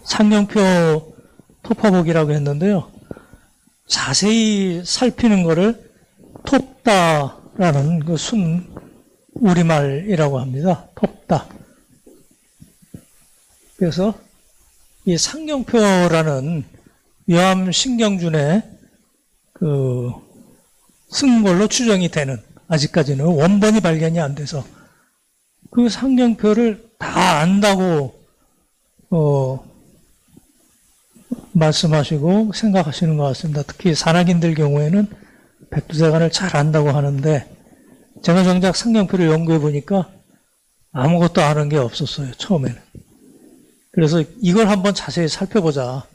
상경표 토파보기라고 했는데요. 자세히 살피는 거를 톱다라는 그 순 우리말이라고 합니다. 톱다. 그래서 이 상경표라는 위암신경준의 쓴 걸로 추정이 되는, 아직까지는 원본이 발견이 안 돼서 그 상경표를 다 안다고 말씀하시고 생각하시는 것 같습니다. 특히 산악인들 경우에는 백두대간을 잘 안다고 하는데, 제가 정작 상경표를 연구해 보니까 아무것도 아는 게 없었어요, 처음에는. 그래서 이걸 한번 자세히 살펴보자.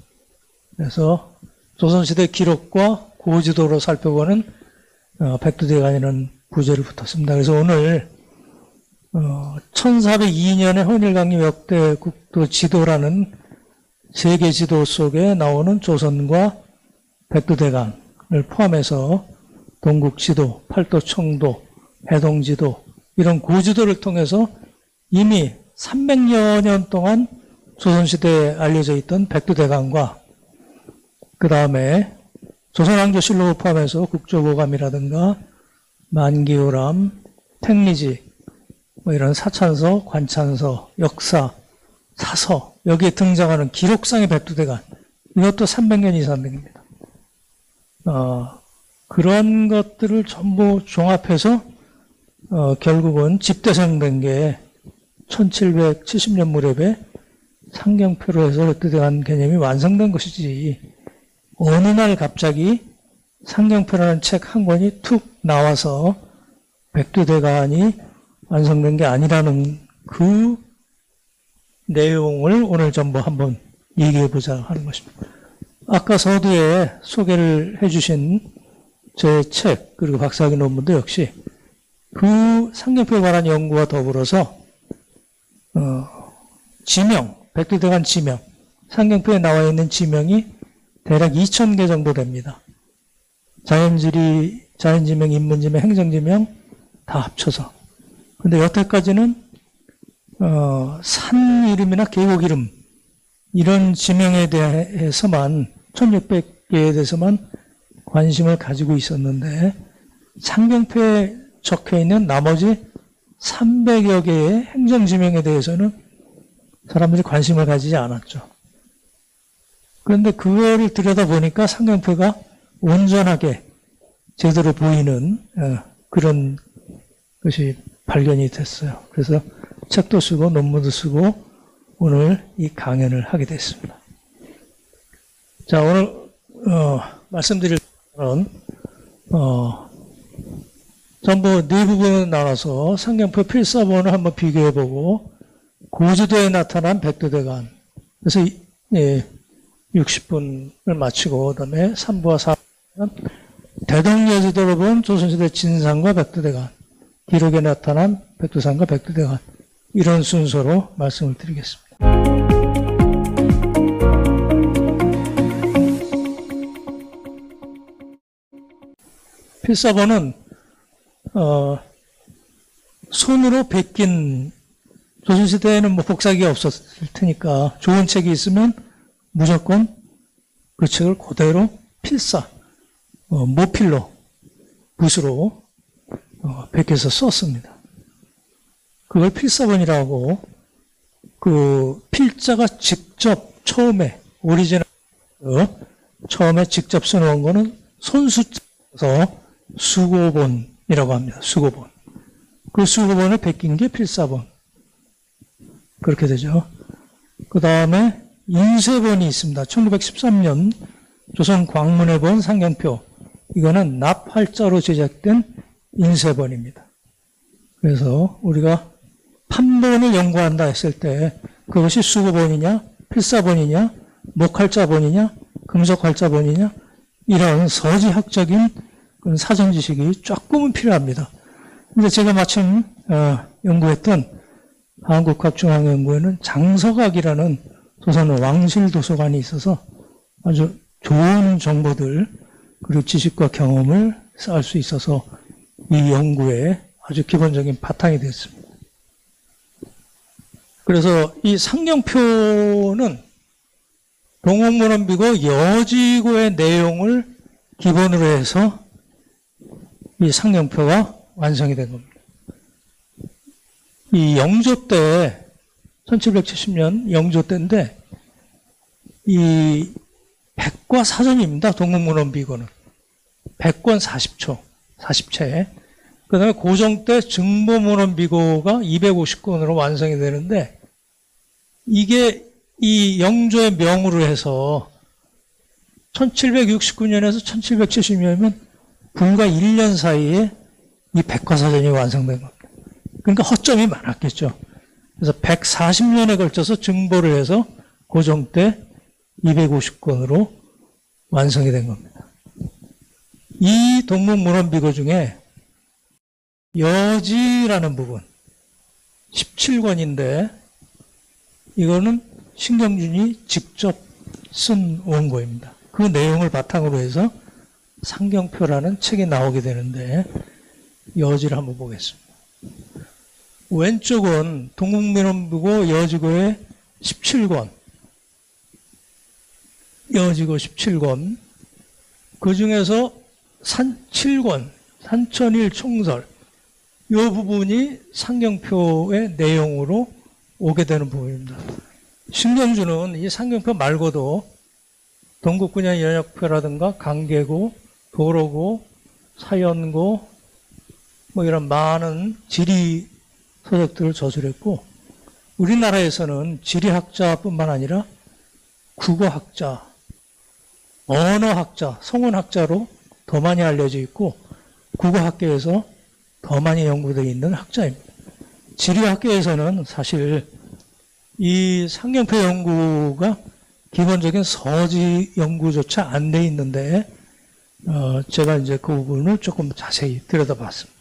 그래서 조선시대 기록과 고지도로 살펴보는 백두대간이라는 부제를 붙었습니다. 그래서 오늘 1402년에 헌일강림 역대 국도 지도라는 세계 지도 속에 나오는 조선과 백두대간을 포함해서 동국지도, 팔도청도, 해동지도 이런 고지도를 통해서 이미 300여 년 동안 조선시대에 알려져 있던 백두대간과 그 다음에 조선왕조실록을 포함해서 국조보감이라든가 만기우람, 택리지 뭐 이런 사찬서, 관찬서, 역사, 사서 여기에 등장하는 기록상의 백두대간 이것도 300년 이상 됩니다. 그런 것들을 전부 종합해서 결국은 집대성된 게 1770년 무렵에 상경표로 해서 백두대간 개념이 완성된 것이지, 어느 날 갑자기 상경표라는 책 한 권이 툭 나와서 백두대간이 완성된 게 아니라는 그 내용을 오늘 전부 한번 얘기해 보자 하는 것입니다. 아까 서두에 소개를 해 주신 제 책 그리고 박사학위 논문도 역시 그 상경표에 관한 연구와 더불어서 지명, 백두대간 지명, 상경표에 나와 있는 지명이 대략 2,000개 정도 됩니다. 자연지명, 인문지명, 행정지명 다 합쳐서. 근데 여태까지는 산 이름이나 계곡 이름 이런 지명에 대해서만 1600개에 대해서만 관심을 가지고 있었는데, 상경표에 적혀있는 나머지 300여 개의 행정지명에 대해서는 사람들이 관심을 가지지 않았죠. 그런데 그거를 들여다보니까 상경표가 온전하게 제대로 보이는 그런 것이 발견이 됐어요. 그래서 책도 쓰고 논문도 쓰고 오늘 이 강연을 하게 됐습니다. 자, 오늘 말씀드릴 것은 전부 네 부분으로 나눠서 상경표 필사본을 한번 비교해보고 고지도에 나타난 백두대간, 그래서 60분을 마치고 그다음에 3부와 4부는 대동여지도로 본 조선시대 진상과 백두대간, 기록에 나타난 백두산과 백두대간, 이런 순서로 말씀을 드리겠습니다. 필사본은 손으로 베낀, 조선시대에는 뭐 복사기가 없었을 테니까 좋은 책이 있으면 무조건 그 책을 그대로 필사, 모필로, 붓으로 베껴서 썼습니다. 그걸 필사본이라고, 그 필자가 직접 처음에 오리지널 처음에 직접 써놓은 거는 손수자에서 수고본이라고 합니다. 수고본. 그 수고본을 베낀 게 필사본. 그렇게 되죠. 그 다음에 인쇄본이 있습니다. 1913년 조선 광문에 본 상경표. 이거는 납활자로 제작된 인쇄본입니다. 그래서 우리가 판본을 연구한다 했을 때 그것이 수고본이냐, 필사본이냐, 목활자본이냐, 금속활자본이냐, 이런 서지학적인 사전 지식이 조금은 필요합니다. 근데 제가 마침 연구했던 한국학중앙연구에는 장서각이라는 조선 왕실 도서관이 있어서 아주 좋은 정보들 그리고 지식과 경험을 쌓을 수 있어서 이 연구에 아주 기본적인 바탕이 됐습니다. 그래서 이 상경표는 동국문헌비고 여지고의 내용을 기본으로 해서 이 상경표가 완성이 된 겁니다. 이 영조 때 1770년 영조 때인데 이 백과 사전입니다. 동국문헌비고는 100권 40초 40채. 그 다음에 고종 때 증보문헌비고가 250권으로 완성이 되는데 이게 이 영조의 명으로 해서 1769년에서 1770년이면 불과 1년 사이에 이 백과사전이 완성된 겁니다. 그러니까 허점이 많았겠죠. 그래서 140년에 걸쳐서 증보를 해서 고종 때 250권으로 완성이 된 겁니다. 이 동국문헌비고 중에 여지라는 부분 17권인데 이거는 신경준이 직접 쓴 원고입니다. 그 내용을 바탕으로 해서 상경표라는 책이 나오게 되는데 여지를 한번 보겠습니다. 왼쪽은 동국문헌비고 여지고의 17권 여지고 17권 그 중에서 7권 산천일 총설 이 부분이 상경표의 내용으로 오게 되는 부분입니다. 신경주는 이 상경표 말고도 동국군양 연역표라든가 강계고, 도로고, 사연고 뭐 이런 많은 지리 서적들을 저술했고 우리나라에서는 지리학자뿐만 아니라 국어학자, 언어학자, 성원학자로 더 많이 알려져 있고 국어학계에서 더 많이 연구되어 있는 학자입니다. 지리학계에서는 사실 이 상경표 연구가 기본적인 서지 연구조차 안 돼 있는데 제가 이제 그 부분을 조금 자세히 들여다봤습니다.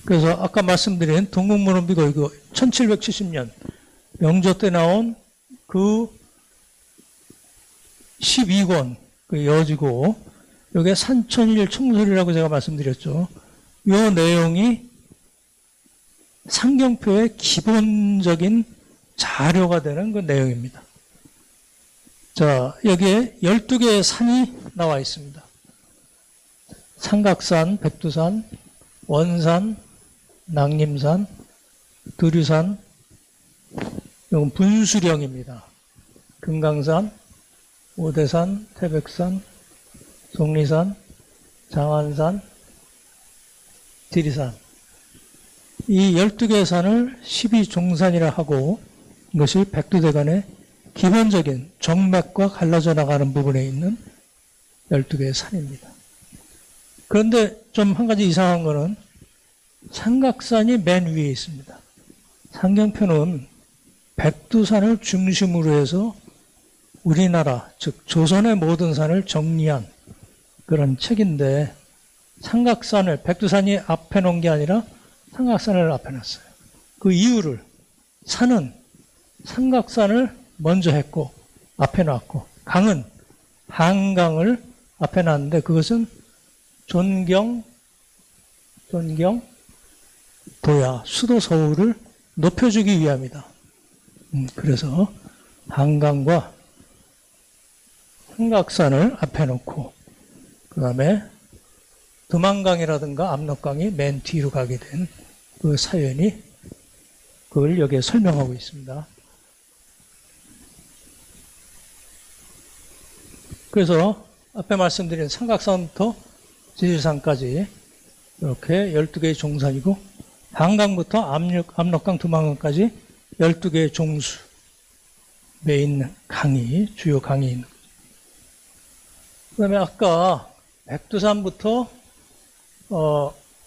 그래서 아까 말씀드린 동국문헌비고 이거 1770년 영조 때 나온 그 12권 그 여지고 여기에 산천일 총설이라고 제가 말씀드렸죠. 이 내용이 상경표의 기본적인 자료가 되는 그 내용입니다. 자, 여기에 12개의 산이 나와 있습니다. 삼각산, 백두산, 원산, 낭림산, 두류산, 이건 분수령입니다. 금강산, 오대산, 태백산, 속리산, 장안산, 지리산. 이 12개의 산을 12종산이라 하고 이것이 백두대간의 기본적인 정맥과 갈라져 나가는 부분에 있는 12개의 산입니다. 그런데 좀 한 가지 이상한 거는 삼각산이 맨 위에 있습니다. 상경표는 백두산을 중심으로 해서 우리나라, 즉 조선의 모든 산을 정리한 그런 책인데 삼각산을 백두산이 앞에 놓은 게 아니라 삼각산을 앞에 놨어요. 그 이유를 산은 삼각산을 먼저 했고 앞에 놨고 강은 한강을 앞에 놨는데 그것은 존경 도야 수도 서울을 높여주기 위함이다. 그래서 한강과 삼각산을 앞에 놓고 그 다음에 두만강이라든가 압록강이 맨 뒤로 가게 된 그 사연이 그걸 여기에 설명하고 있습니다. 그래서 앞에 말씀드린 삼각산부터 지리산까지 이렇게 12개의 종산이고 한강부터 압록강, 두만강까지 12개의 종수에 있는 강이 주요 강이 있는 거죠. 그 다음에 아까 백두산부터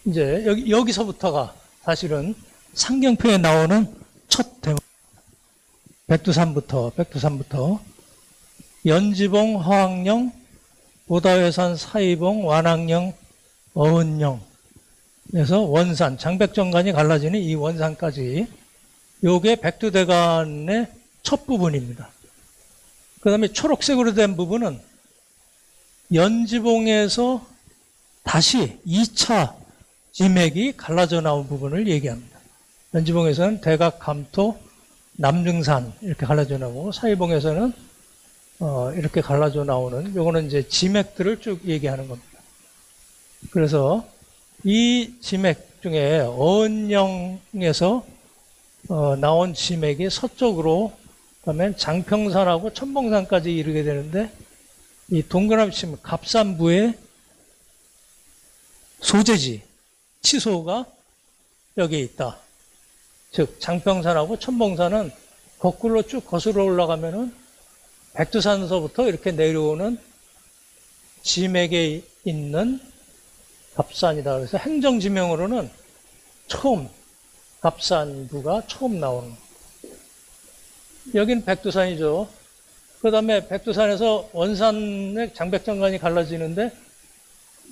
이제 여기서부터가 사실은 상경표에 나오는 첫 대목. 백두산부터 연지봉, 허학령, 보다회산, 사이봉, 완학령, 어은령 그래서 원산, 장백정간이 갈라지는 이 원산까지 요게 백두대간의 첫 부분입니다. 그 다음에 초록색으로 된 부분은 연지봉에서 다시 2차 지맥이 갈라져 나온 부분을 얘기합니다. 연지봉에서는 대각, 감토, 남중산 이렇게 갈라져 나오고 사이봉에서는 이렇게 갈라져 나오는 요거는 이제 지맥들을 쭉 얘기하는 겁니다. 그래서 이 지맥 중에 어은령에서 나온 지맥이 서쪽으로 가면 장평산하고 천봉산까지 이르게 되는데 이 동그라미 치면 갑산부의 소재지, 치소가 여기에 있다. 즉 장평산하고 천봉산은 거꾸로 쭉 거슬러 올라가면은 백두산서부터 이렇게 내려오는 지맥에 있는 갑산이다. 그래서 행정지명으로는 처음 갑산부가 처음 나오는 거예요. 여긴 백두산이죠. 그 다음에 백두산에서 원산의 장백정간이 갈라지는데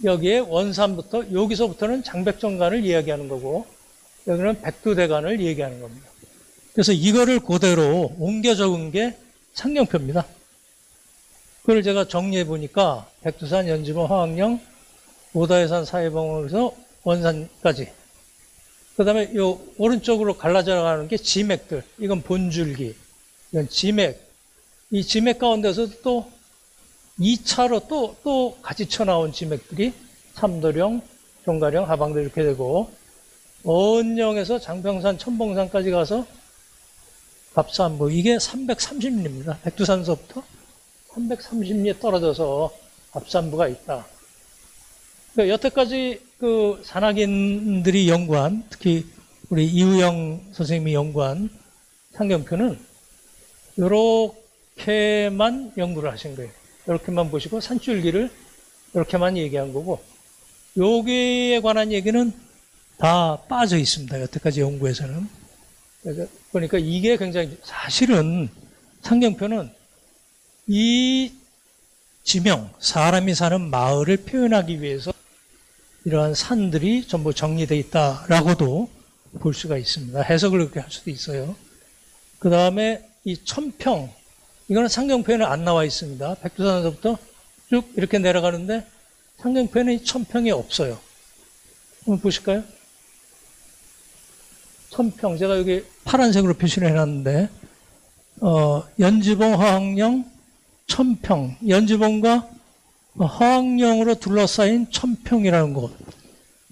여기에 원산부터 여기서부터는 장백정간을 이야기하는 거고 여기는 백두대간을 얘기하는 겁니다. 그래서 이거를 그대로 옮겨 적은 게 상경표입니다. 그걸 제가 정리해 보니까 백두산, 연지봉, 화학령, 오다해산, 사이봉에서 원산까지. 그 다음에 요 오른쪽으로 갈라져 가는 게 지맥들. 이건 본줄기. 이건 지맥. 이 지맥 가운데서 또 2차로 또 같이 쳐나온 지맥들이 삼도령, 종가령, 하방도 이렇게 되고 어은령에서 장평산, 천봉산까지 가서 갑산부. 이게 330리입니다. 백두산서부터 330리 떨어져서 갑산부가 있다. 그러니까 여태까지 그 산악인들이 연구한, 특히 우리 이우영 선생님이 연구한 상경표는 이렇게만 연구를 하신 거예요. 이렇게만 보시고 산줄기를 이렇게만 얘기한 거고 여기에 관한 얘기는 다 빠져 있습니다. 여태까지 연구에서는. 그러니까 이게 굉장히 사실은 상경표는 이 지명, 사람이 사는 마을을 표현하기 위해서 이러한 산들이 전부 정리되어 있다라고도 볼 수가 있습니다. 해석을 그렇게 할 수도 있어요. 그 다음에 이 천평, 이거는 상경표에는 안 나와 있습니다. 백두산에서부터 쭉 이렇게 내려가는데 상경표에는 이 천평이 없어요. 한번 보실까요? 천평, 제가 여기 파란색으로 표시를 해놨는데 연지봉, 화학령, 천평, 연지봉과 화학령으로 둘러싸인 천평이라는 곳.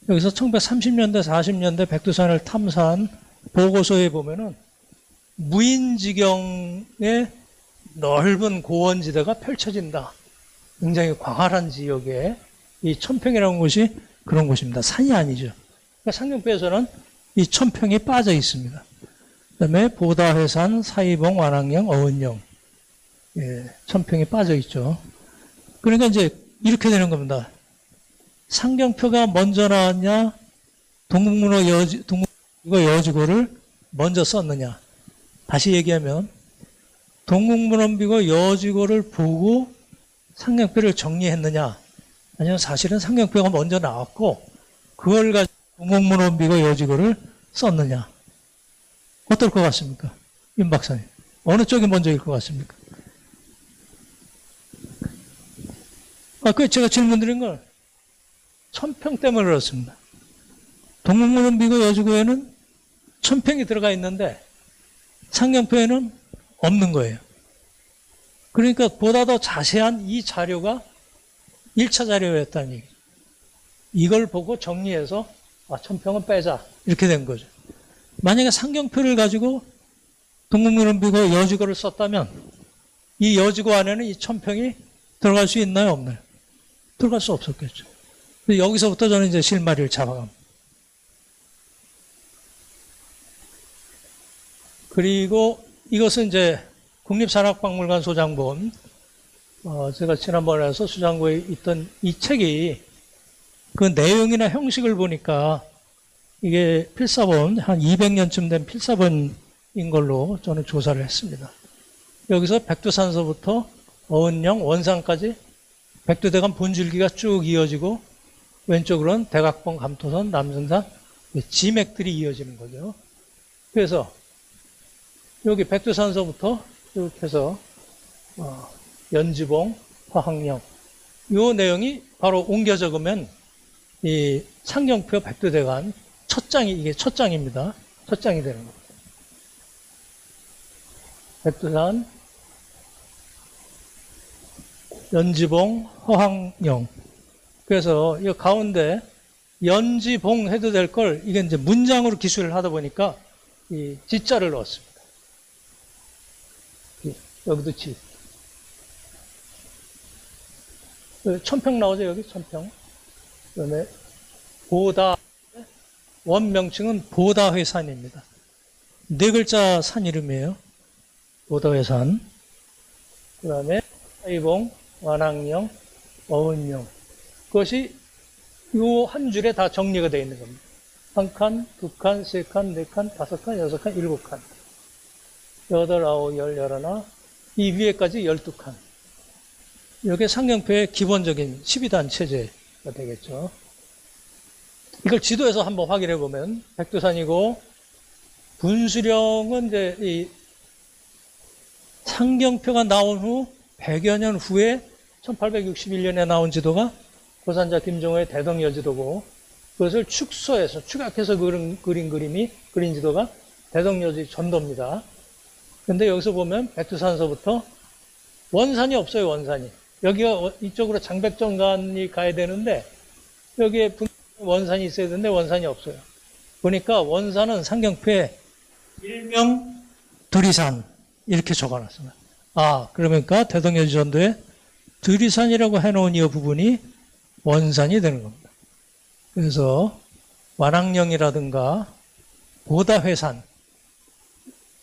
여기서 1930년대, 40년대 백두산을 탐사한 보고서에 보면은 무인지경의 넓은 고원지대가 펼쳐진다. 굉장히 광활한 지역에 이 천평이라는 곳이 그런 곳입니다. 산이 아니죠. 그러니까 상경표에서는 이 천평이 빠져 있습니다. 그 다음에 보다해산, 사이봉, 완학령, 어은령. 예, 천평이 빠져 있죠. 그러니까 이제 이렇게 되는 겁니다. 상경표가 먼저 나왔냐, 동국문호 여지고를 먼저 썼느냐. 다시 얘기하면 동국문헌비고 여지고를 보고 상경표를 정리했느냐, 아니면 사실은 상경표가 먼저 나왔고 그걸 가지고 동국문헌비고 여지고를 썼느냐. 어떨 것 같습니까? 윤 박사님. 어느 쪽이 먼저일 것 같습니까? 그 제가 질문 드린 건 천평 때문에 그렇습니다. 동국문헌비고 여지고에는 천평이 들어가 있는데 상경표에는 없는 거예요. 그러니까 보다 더 자세한 이 자료가 1차 자료였다는 얘기죠. 이걸 보고 정리해서 천평은 빼자 이렇게 된 거죠. 만약에 상경표를 가지고 동국문헌비고 여지고를 썼다면 이 여지고 안에는 이 천평이 들어갈 수 있나요? 없나요? 들어갈 수 없었겠죠. 여기서부터 저는 이제 실마리를 잡아갑니다. 그리고 이것은 이제 국립산악박물관 소장본, 제가 지난번에 해서 수장고에 있던 이 책이 그 내용이나 형식을 보니까 이게 필사본, 한 200년쯤 된 필사본인 걸로 저는 조사를 했습니다. 여기서 백두산서부터 어은령, 원산까지 백두대간 본줄기가 쭉 이어지고 왼쪽으로는 대각봉, 감토선, 남승산, 지맥들이 이어지는 거죠. 그래서 여기 백두산서부터 이렇게 해서 연지봉, 화학령 이 내용이 바로 옮겨 적으면 이 상경표 백두대간 첫 장이 이게 첫 장입니다. 첫 장이 되는 겁니다. 백두산, 연지봉, 허황령. 그래서 이 가운데 연지봉 해도 될 걸 이게 이제 문장으로 기술을 하다 보니까 이 지자를 넣었습니다. 여기도 지. 천평 나오죠, 여기 천평. 그다음에 보다, 원명칭은 보다회산입니다. 네 글자 산 이름이에요. 보다회산. 그 다음에 사이봉, 완항령, 어은령. 그것이 요 한 줄에 다 정리가 되어 있는 겁니다. 한 칸, 두 칸, 세 칸, 네 칸, 다섯 칸, 여섯 칸, 일곱 칸. 여덟, 아홉, 열, 열하나. 이 위에까지 12칸. 이게 상경표의 기본적인 12단 체제가 되겠죠. 이걸 지도에서 한번 확인해 보면 백두산이고 분수령은 이제 이 상경표가 나온 후 100여 년 후에 1861년에 나온 지도가 고산자 김종호의 대덕여지도고 그것을 축소해서 추각해서 그린 그린 지도가 대덕여지 전도입니다. 근데 여기서 보면 백두산서부터 원산이 없어요, 원산이. 여기가 이쪽으로 장백정간이 가야 되는데 여기에 원산이 있어야 되는데 원산이 없어요. 보니까 원산은 상경표에 일명 드리산 이렇게 적어놨습니다. 아, 그러니까 대덕여지전도에 드리산이라고 해놓은 이 부분이 원산이 되는 겁니다. 그래서 완항령이라든가 보다회산,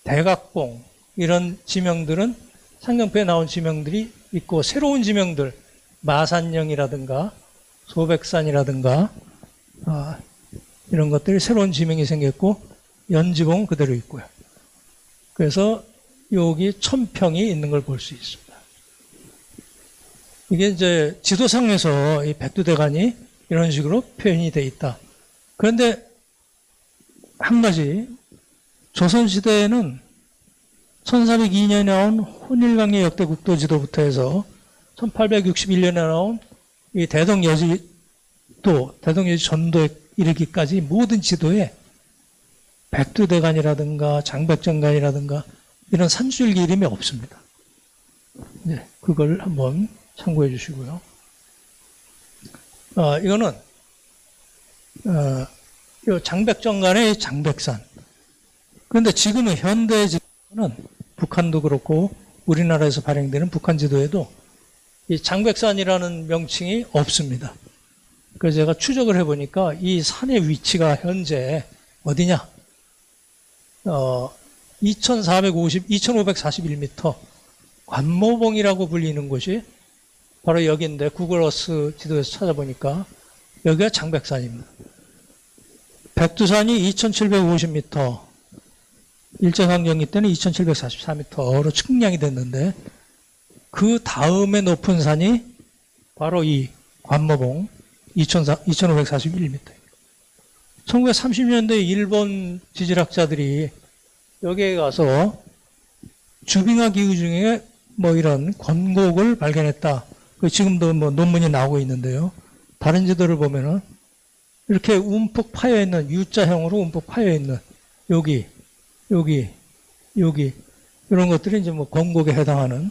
대각봉 이런 지명들은 상경표에 나온 지명들이 있고 새로운 지명들 마산령이라든가 소백산이라든가 이런 것들이 새로운 지명이 생겼고 연지봉은 그대로 있고요. 그래서 여기 천평이 있는 걸 볼 수 있습니다. 이게 이제 지도상에서 이 백두대간이 이런 식으로 표현이 되어 있다. 그런데 한 가지 조선시대에는 1402년에 나온 혼일강의 역대 국도지도부터 해서 1861년에 나온 이 대덕여지 전도에 이르기까지 모든 지도에 백두대간이라든가 장백정간이라든가 이런 산줄기 이름이 없습니다. 네, 그걸 한번 참고해 주시고요. 이거는 요 장백정간의 장백산. 그런데 지금은 현대 지도는 북한도 그렇고 우리나라에서 발행되는 북한 지도에도 이 장백산이라는 명칭이 없습니다. 그래서 제가 추적을 해보니까 이 산의 위치가 현재 어디냐? 2541m 관모봉이라고 불리는 곳이 바로 여기인데 구글어스 지도에서 찾아보니까 여기가 장백산입니다. 백두산이 2750m, 일제강점기 때는 2744m로 측량이 됐는데 그 다음에 높은 산이 바로 이 관모봉 2541m. 1930년대 일본 지질학자들이 여기에 가서 주빙하 기후 중에 뭐 이런 건곡을 발견했다. 지금도 뭐 논문이 나오고 있는데요. 다른 지도를 보면은 이렇게 움푹 파여 있는 U자형으로 움푹 파여 있는 여기 이런 것들이 이제 뭐 건곡에 해당하는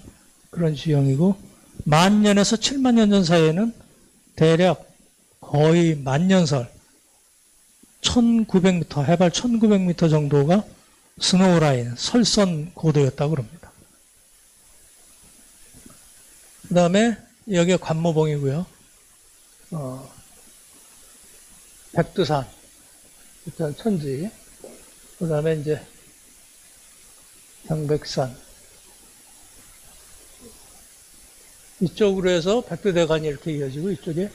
그런 지형이고 10,000년에서 70,000년 전 사이에는 대략 거의 만년설 1900m, 해발 1900m 정도가 스노우라인, 설선 고도였다고 그럽니다. 그 다음에 여기가 관모봉이고요. 백두산, 일단 천지, 그 다음에 이제 장백산. 이쪽으로 해서 백두대간이 이렇게 이어지고 이쪽에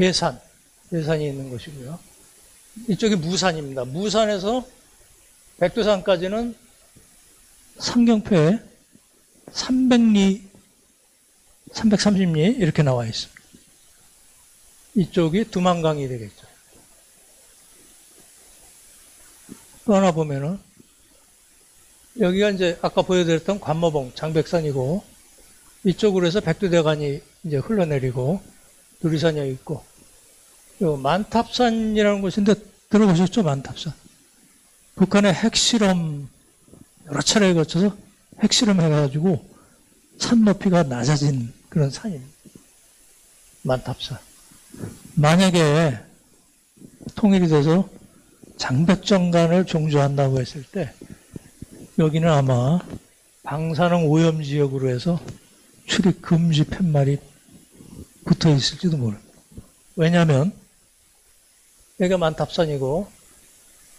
해산이 있는 것이고요. 이쪽이 무산입니다. 무산에서 백두산까지는 상경표에 300리, 330리 이렇게 나와 있습니다. 이쪽이 두만강이 되겠죠. 또 하나 보면은 여기가 이제 아까 보여드렸던 관모봉 장백산이고 이쪽으로 해서 백두대간이 이제 흘러내리고 두리산이 여기 있고 요 만탑산이라는 곳인데 들어보셨죠? 만탑산. 북한의 핵실험 여러 차례에 거쳐서 핵실험해가지고 산 높이가 낮아진 그런 산입니다. 만탑산. 만약에 통일이 돼서 장백정간을 종주한다고 했을 때 여기는 아마 방사능 오염지역으로 해서 출입 금지 팻말이 붙어 있을지도 모릅니다. 왜냐하면 여기가 만탑산이고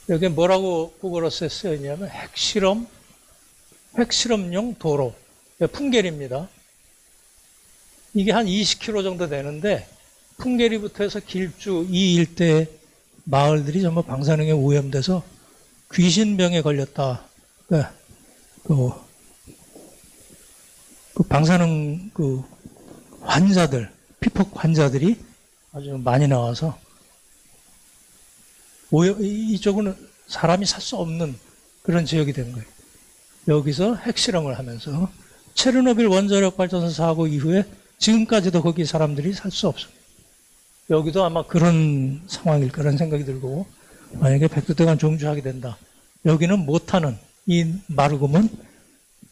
여기 뭐라고 구글어스에 쓰여있냐면 핵실험용 도로, 풍계리입니다. 이게 한 20km 정도 되는데 풍계리부터 해서 길주 이 일대 마을들이 전부 방사능에 오염돼서 귀신병에 걸렸다. 그 방사능 환자들, 피폭 환자들이 아주 많이 나와서 이쪽은 사람이 살 수 없는 그런 지역이 된 거예요. 여기서 핵실험을 하면서 체르노빌 원자력 발전소 사고 이후에 지금까지도 거기 사람들이 살 수 없습니다. 여기도 아마 그런 상황일 거라는 생각이 들고 만약에 백두대간 종주하게 된다. 여기는 못하는 이 마르금은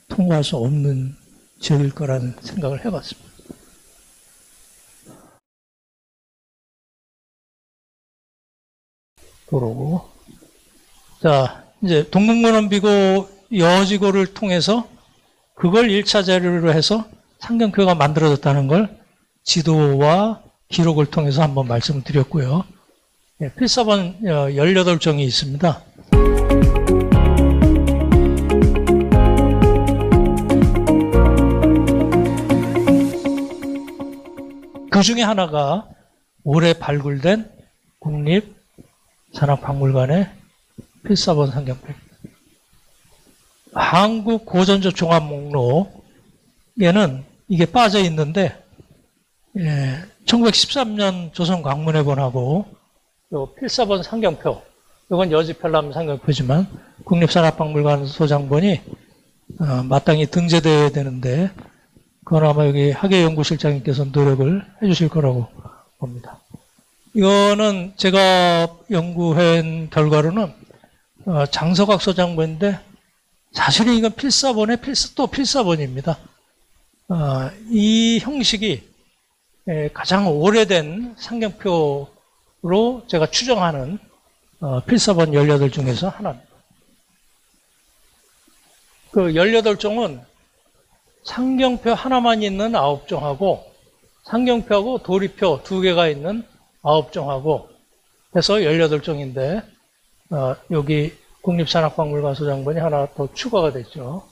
통과할 수 없는 지역일 거라는 생각을 해봤습니다. 도로고. 자, 이제 동국문헌비고 여지고를 통해서 그걸 1차 자료로 해서 상경표가 만들어졌다는 걸 지도와 기록을 통해서 한번 말씀을 드렸고요. 필사본 18종이 있습니다. 그 중에 하나가 올해 발굴된 국립산악박물관의 필사본 상경표입니다. 한국 고전적 종합 목록에는 이게 빠져 있는데 1913년 조선광문회본하고 필사본 상경표, 이건 여지펠람 상경표지만 국립산악박물관 소장본이 마땅히 등재되어야 되는데 그건 아마 여기 학예연구실장님께서 노력을 해주실 거라고 봅니다. 이거는 제가 연구한 결과로는 장서각 소장본인데 사실은 이건 필사본의 또 필사본입니다. 이 형식이 가장 오래된 상경표로 제가 추정하는 필사본 18 중에서 하나입니다. 그 18종은 상경표 하나만 있는 9종하고 상경표하고 도리표 2개가 있는 9종하고 해서 18종인데 여기 국립산악박물관 소장본이 하나 더 추가가 됐죠.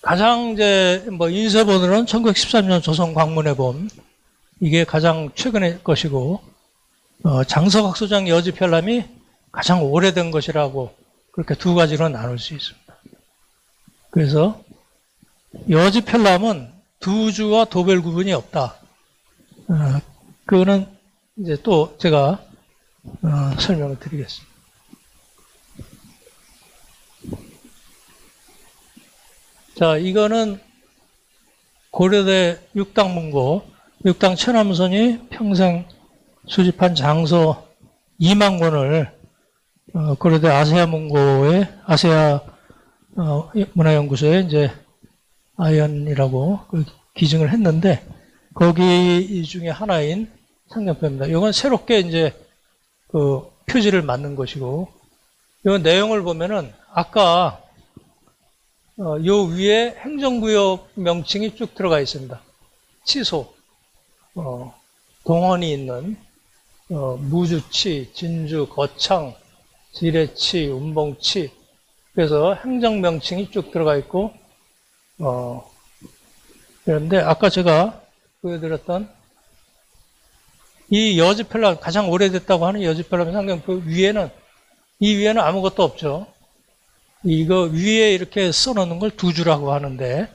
가장 이제 인쇄본으로는 1913년 조선광문회본 이게 가장 최근의 것이고 장서각 소장 여지편람이 가장 오래된 것이라고 그렇게 두 가지로 나눌 수 있습니다. 그래서 여지편람은 두주와 도별 구분이 없다. 그거는 이제 또 제가 설명을 드리겠습니다. 자, 이거는 고려대 육당문고, 육당 최남선이 평생 수집한 장서 2만 권을 고려대 아세아문고의 아세아 문화연구소에 이제 아연이라고 기증을 했는데 거기 이 중에 하나인 상경표입니다. 이건 새롭게 이제 그 표지를 만든 것이고, 이 내용을 보면은 아까 요 위에 행정구역 명칭이 쭉 들어가 있습니다. 치소, 동원이 있는 무주치, 진주, 거창, 지뢰치, 운봉치, 그래서 행정 명칭이 쭉 들어가 있고, 그런데 아까 제가 보여드렸던 이 여지펠람, 가장 오래됐다고 하는 여지펠람 상경표 위에는, 이 위에는 아무것도 없죠. 이거 위에 이렇게 써놓는 걸 두주라고 하는데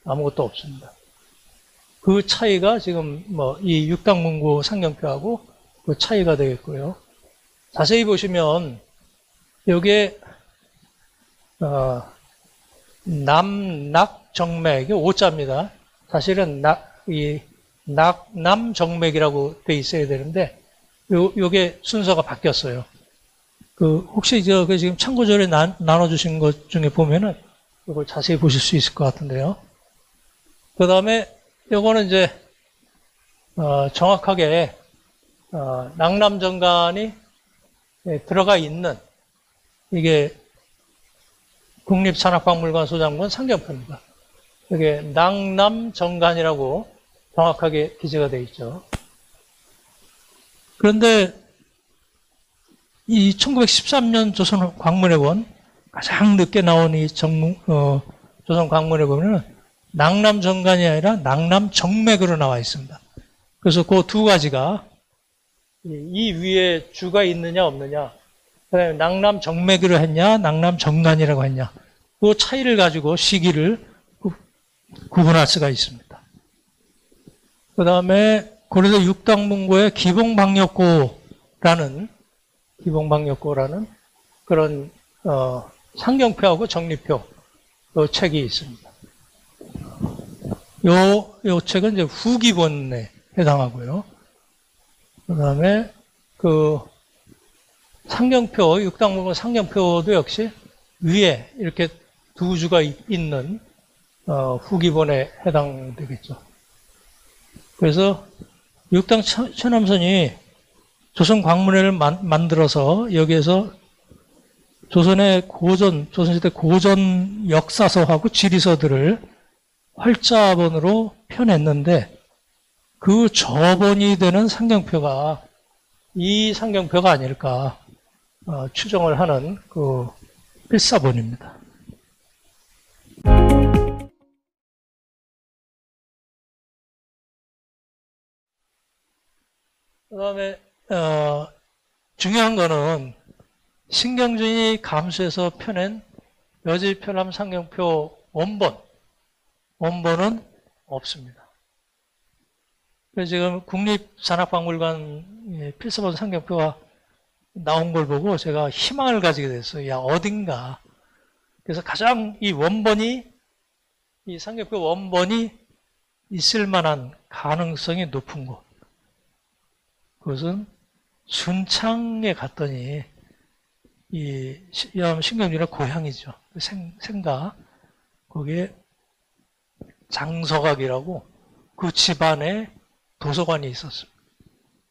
아무것도 없습니다. 그 차이가 지금 이 육당문고 상경표하고 그 차이가 되겠고요. 자세히 보시면 여기에 남낙정맥, 이게 오자입니다. 사실은 남정맥이라고 돼 있어야 되는데 요게 순서가 바뀌었어요. 혹시 그 지금 참고자료에 나눠주신 것 중에 보면은 이걸 자세히 보실 수 있을 것 같은데요. 그 다음에 요거는 이제, 정확하게, 낭남정간이 들어가 있는 이게 국립산악박물관 소장본 상경표입니다. 이게 낭남정간이라고 정확하게 기재가 되어 있죠. 그런데 이 1913년 조선 광문에 본 가장 늦게 나온 이 조선 광문에 보면 낭남정간이 아니라 낭남정맥으로 나와 있습니다. 그래서 그 두 가지가 이 위에 주가 있느냐 없느냐, 그다음에 낭남정맥으로 했냐 낭남정간이라고 했냐, 그 차이를 가지고 시기를 구분할 수가 있습니다. 그 다음에 고려대 육당문고의 기봉방역고라는 그런 상경표하고 정리표 요 책이 있습니다. 요 책은 이제 후기본에 해당하고요. 그 다음에 상경표, 육당문고 상경표도 역시 위에 이렇게 두 주가 있는 후기본에 해당되겠죠. 그래서 육당 천암선이 조선 광문회를 만들어서 여기에서 조선시대 고전 역사서하고 지리서들을 활자본으로 펴냈는데 그 저본이 되는 상경표가 이 상경표가 아닐까 추정을 하는 그 필사본입니다. 그 다음에 중요한 거는 신경준이 감수해서 펴낸 여지편람 상경표 원본은 없습니다. 그래서 지금 국립산악박물관 필사본 상경표가 나온 걸 보고 제가 희망을 가지게 됐어요. 야, 어딘가. 그래서 가장 이 상경표 원본이 있을 만한 가능성이 높은 곳. 그것은 순창에 갔더니 이 신경준의 고향이죠. 생가 거기에 장서각이라고 그 집안에 도서관이 있었습니다.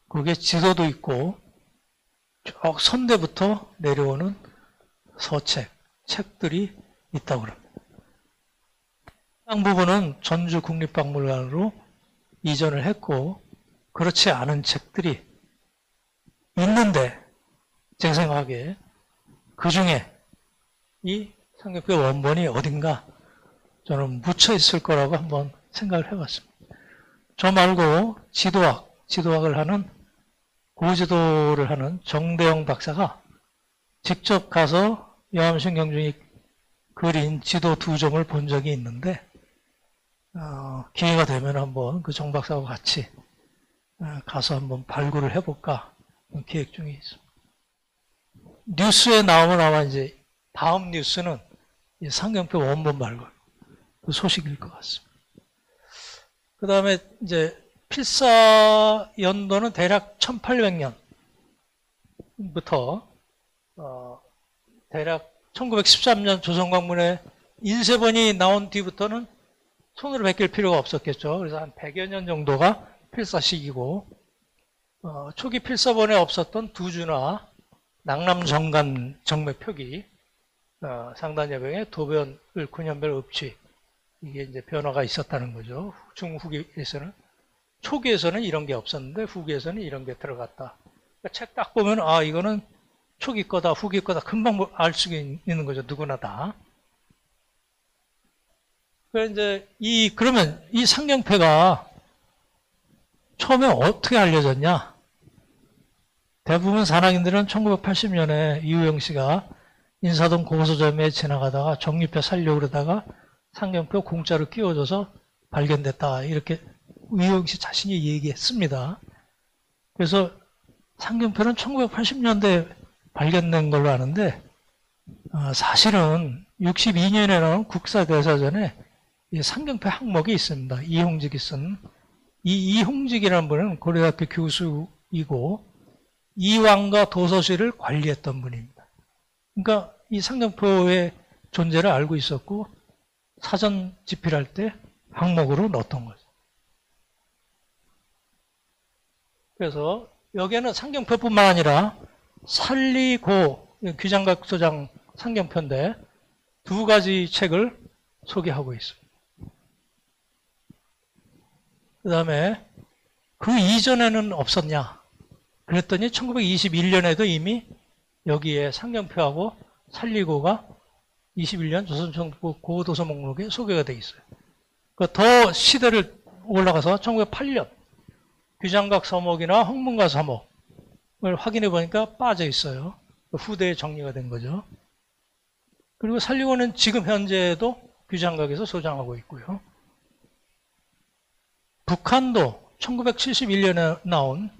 거기에 지도도 있고 쭉 선대부터 내려오는 책들이 있다고 합니다. 해당 부분은 전주 국립박물관으로 이전을 했고 그렇지 않은 책들이 있는데 제 생각에 그 중에 이 상경표 원본이 어딘가 저는 묻혀 있을 거라고 한번 생각을 해봤습니다. 저 말고 지도학을 하는 고지도를 하는 정대영 박사가 직접 가서 여암신경준이 그린 지도 2점을 본 적이 있는데 기회가 되면 한번 그 정 박사하고 같이 가서 한번 발굴을 해볼까 계획 중에 있습니다. 뉴스에 나오면 아마 이제 다음 뉴스는 이 상경표 원본 발굴 그 소식일 것 같습니다. 그 다음에 이제 필사 연도는 대략 1800년부터 대략 1913년 조선광문에 인쇄본이 나온 뒤부터는 손으로 베낄 필요가 없었겠죠. 그래서 한 100여 년 정도가 필사 시기고 초기 필사본에 없었던 두주나 낭남정간 정맥표기 상단 여병의 도변을 군현별 읍취 이게 이제 변화가 있었다는 거죠. 중후기에서는 초기에서는 이런 게 없었는데 후기에서는 이런 게 들어갔다. 그러니까 책 딱 보면 이거는 초기 거다 후기 거다 금방 알 수 있는 거죠. 누구나 다. 그러면 이 상경표가 처음에 어떻게 알려졌냐? 대부분 산악인들은 1980년에 이우영 씨가 인사동 고서점에 지나가다가 정리표 살려고 그러다가 상경표 공짜로 끼워줘서 발견됐다. 이렇게 이우영 씨 자신이 얘기했습니다. 그래서 상경표는 1980년대에 발견된 걸로 아는데 사실은 62년에 나온 국사대사전에 이 상경표 항목이 있습니다. 이홍직이 쓴 이홍직이라는 분은 고려대학교 교수이고 이왕과 도서실을 관리했던 분입니다. 그러니까 이 상경표의 존재를 알고 있었고 사전 집필할 때 항목으로 넣었던 거죠. 그래서 여기에는 상경표뿐만 아니라 살리고 귀장각 소장 상경표인데 두 가지 책을 소개하고 있습니다. 그 다음에 그 이전에는 없었냐? 그랬더니 1921년에도 이미 여기에 상경표하고 살리고가 21년 조선정부 고도서 목록에 소개가 되어 있어요. 더 시대를 올라가서 1908년 귀장각 서목이나 홍문가 서목을 확인해 보니까 빠져 있어요. 후대에 정리가 된 거죠. 그리고 살리고는 지금 현재도 귀장각에서 소장하고 있고요. 북한도 1971년에 나온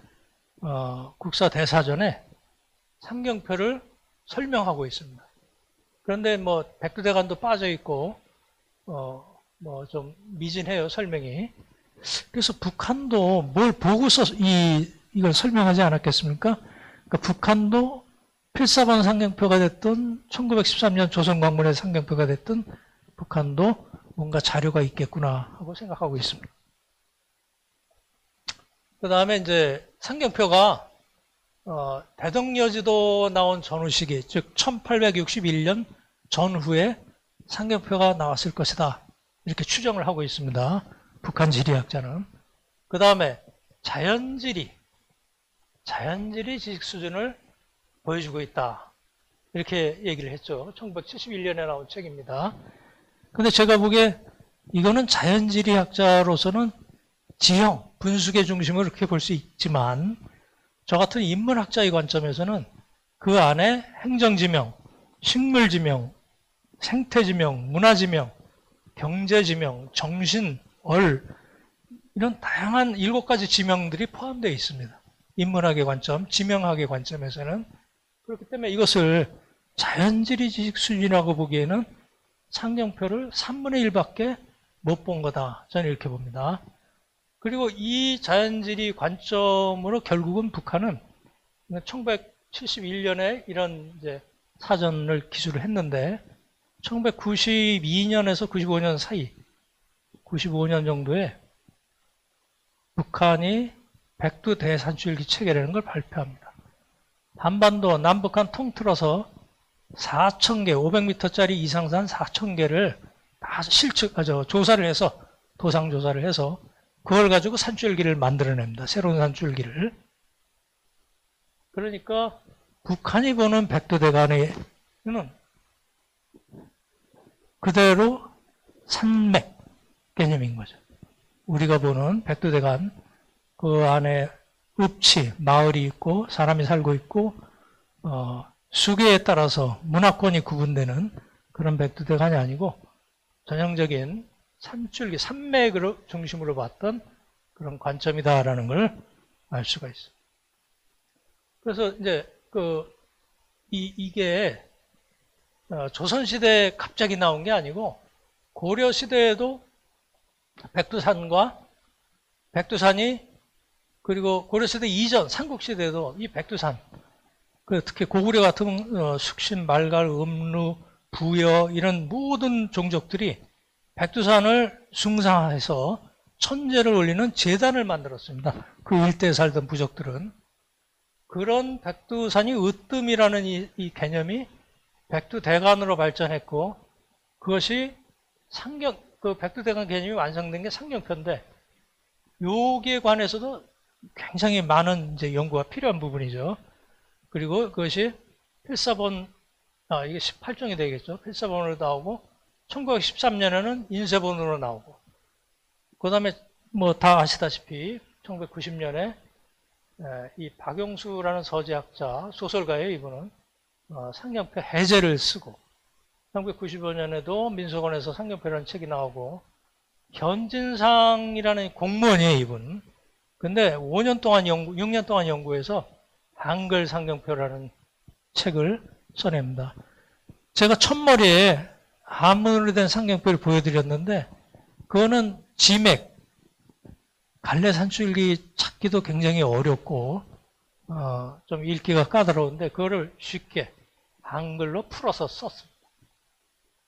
국사대사전에 상경표를 설명하고 있습니다. 그런데 뭐 백두대간도 빠져 있고 뭐 좀 미진해요, 설명이. 그래서 북한도 뭘 보고서 이걸 설명하지 않았겠습니까? 그러니까 북한도 필사본 상경표가 됐든 1913년 조선광문의 상경표가 됐든 북한도 뭔가 자료가 있겠구나 하고 생각하고 있습니다. 그 다음에 이제 상경표가 대덕여지도 나온 전후 시기, 즉 1861년 전후에 상경표가 나왔을 것이다. 이렇게 추정을 하고 있습니다. 북한 지리학자는. 그 다음에 자연지리 지식 수준을 보여주고 있다. 이렇게 얘기를 했죠. 1971년에 나온 책입니다. 근데 제가 보기에 이거는 자연지리학자로서는 지형, 분수계 중심으로 이렇게 볼 수 있지만 저 같은 인문학자의 관점에서는 그 안에 행정지명, 식물지명, 생태지명, 문화지명, 경제지명, 정신, 이런 다양한 7가지 지명들이 포함되어 있습니다. 인문학의 관점, 지명학의 관점에서는. 그렇기 때문에 이것을 자연지리 지식 수준이라고 보기에는 상경표를 3분의 1밖에 못 본 거다. 저는 이렇게 봅니다. 그리고 이 자연지리 관점으로 결국은 북한은 1971년에 이런 이제 사전을 기술을 했는데 1992년에서 95년 사이 95년 정도에 북한이 백두대산줄기 체계라는 걸 발표합니다. 한반도 남북한 통틀어서 4,000개, 500m짜리 이상산 4,000개를 다 조사를 해서, 도상조사를 해서 그걸 가지고 산줄기를 만들어냅니다. 새로운 산줄기를. 그러니까 북한이 보는 백두대간에는 그대로 산맥 개념인 거죠. 우리가 보는 백두대간, 그 안에 읍지, 마을이 있고 사람이 살고 있고 수계에 따라서 문화권이 구분되는 그런 백두대간이 아니고 전형적인 산줄기, 산맥으로 중심으로 봤던 그런 관점이다라는 걸 알 수가 있어요. 그래서 이제 이게 조선시대에 갑자기 나온 게 아니고 고려시대에도 백두산이 그리고 고려시대 이전 삼국시대에도 이 백두산, 특히 고구려 같은 숙신, 말갈, 음루, 부여 이런 모든 종족들이 백두산을 숭상해서 천제를 올리는 제단을 만들었습니다. 그 일대에 살던 부족들은. 그런 백두산이 으뜸이라는 이 개념이 백두대간으로 발전했고 그것이 백두대간 개념이 완성된 게 상경표인데 여기에 관해서도 굉장히 많은 이제 연구가 필요한 부분이죠. 그리고 그것이 필사본, 이게 18종이 되겠죠. 필사본으로 나오고 1913년에는 인쇄본으로 나오고 그 다음에 뭐 다 아시다시피 1990년에 이 박용수라는 서재학자, 소설가예요. 이분은 상경표 해제를 쓰고 1995년에도 민속원에서 상경표라는 책이 나오고 현진상이라는 공무원이에요. 이분. 근데 5년 동안 6년 동안 연구해서 한글 상경표라는 책을 써냅니다. 제가 첫머리에 한문으로 된 상경표를 보여드렸는데 그거는 지맥, 갈래 산줄기 찾기도 굉장히 어렵고 좀 읽기가 까다로운데 그거를 쉽게 한글로 풀어서 썼습니다.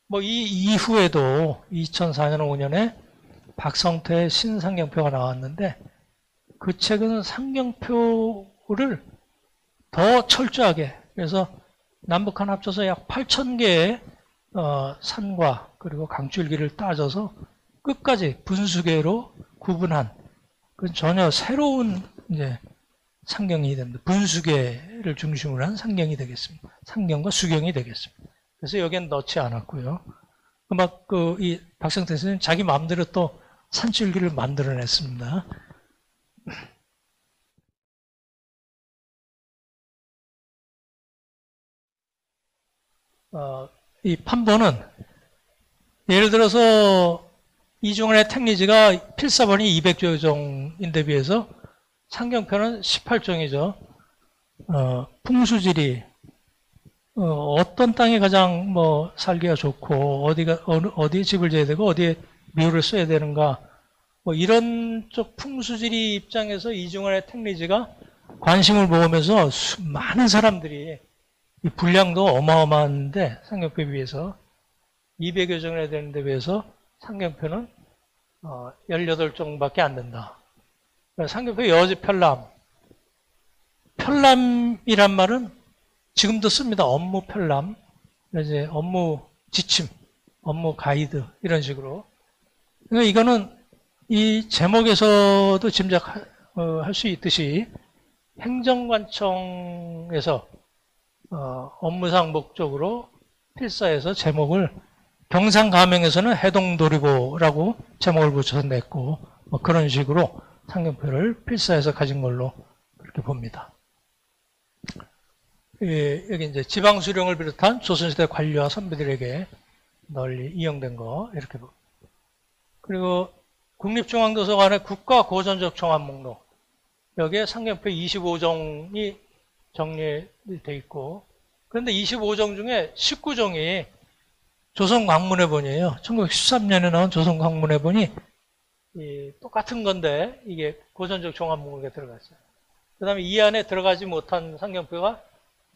뭐 이 이후에도 2004년, 5년에 박성태의 신상경표가 나왔는데 그 책은 상경표를 더 철저하게, 그래서 남북한 합쳐서 약 8,000개의 산과 그리고 강줄기를 따져서 끝까지 분수계로 구분한, 그 전혀 새로운 이제 상경이 됩니다. 분수계를 중심으로 한 상경이 되겠습니다. 상경과 수경이 되겠습니다. 그래서 여기엔 넣지 않았고요. 이 박성태 선생님 자기 마음대로 또 산줄기를 만들어냈습니다. 이 판본은 예를 들어서 이중원의 택리지가 필사본이 200조종인데 비해서 상경표는 18종이죠. 풍수지리, 어떤 땅이 가장 살기가 좋고 어디에 집을 지어야 되고 어디에 묘를 써야 되는가, 이런 쪽 풍수지리 입장에서 이중원의 택리지가 관심을 모으면서 많은 사람들이, 이 분량도 어마어마한데 상경표에 비해서 200여 종을 해야 되는데 비해서 상경표는 18종밖에 안 된다. 상경표 여지 편람. 편람이란 말은 지금도 씁니다. 업무 편람. 이제 업무 지침, 업무 가이드 이런 식으로. 그러니까 이거는 이 제목에서도 짐작할 수 있듯이 행정관청에서 업무상 목적으로 필사에서 제목을, 경상가명에서는 해동도리보라고 제목을 붙여서 냈고, 그런 식으로 상경표를 필사에서 가진 걸로 그렇게 봅니다. 여기 이제 지방수령을 비롯한 조선시대 관료와 선비들에게 널리 이용된 거 이렇게 봅니다. 그리고 국립중앙도서관의 국가고전적 종합 목록, 여기에 상경표 25종이 정리되어 있고, 그런데 25종 중에 19종이 조선광문회본이에요. 1913년에 나온 조선광문회본이 똑같은 건데 이게 고전적 종합 목록에 들어갔어요. 그 다음에 이 안에 들어가지 못한 상경표가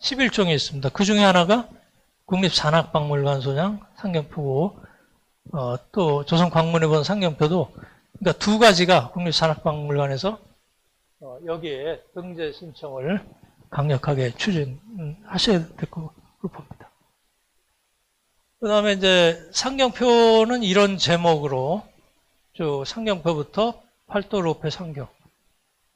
11종이 있습니다. 그 중에 하나가 국립산악박물관 소장 상경표고, 또 조선광문회본 상경표도, 그러니까 두 가지가 국립산악박물관에서 여기에 등재 신청을 강력하게 추진하셔야 될 거로 봅니다. 그 다음에 이제 상경표는 이런 제목으로, 상경표부터 팔도로페 상경.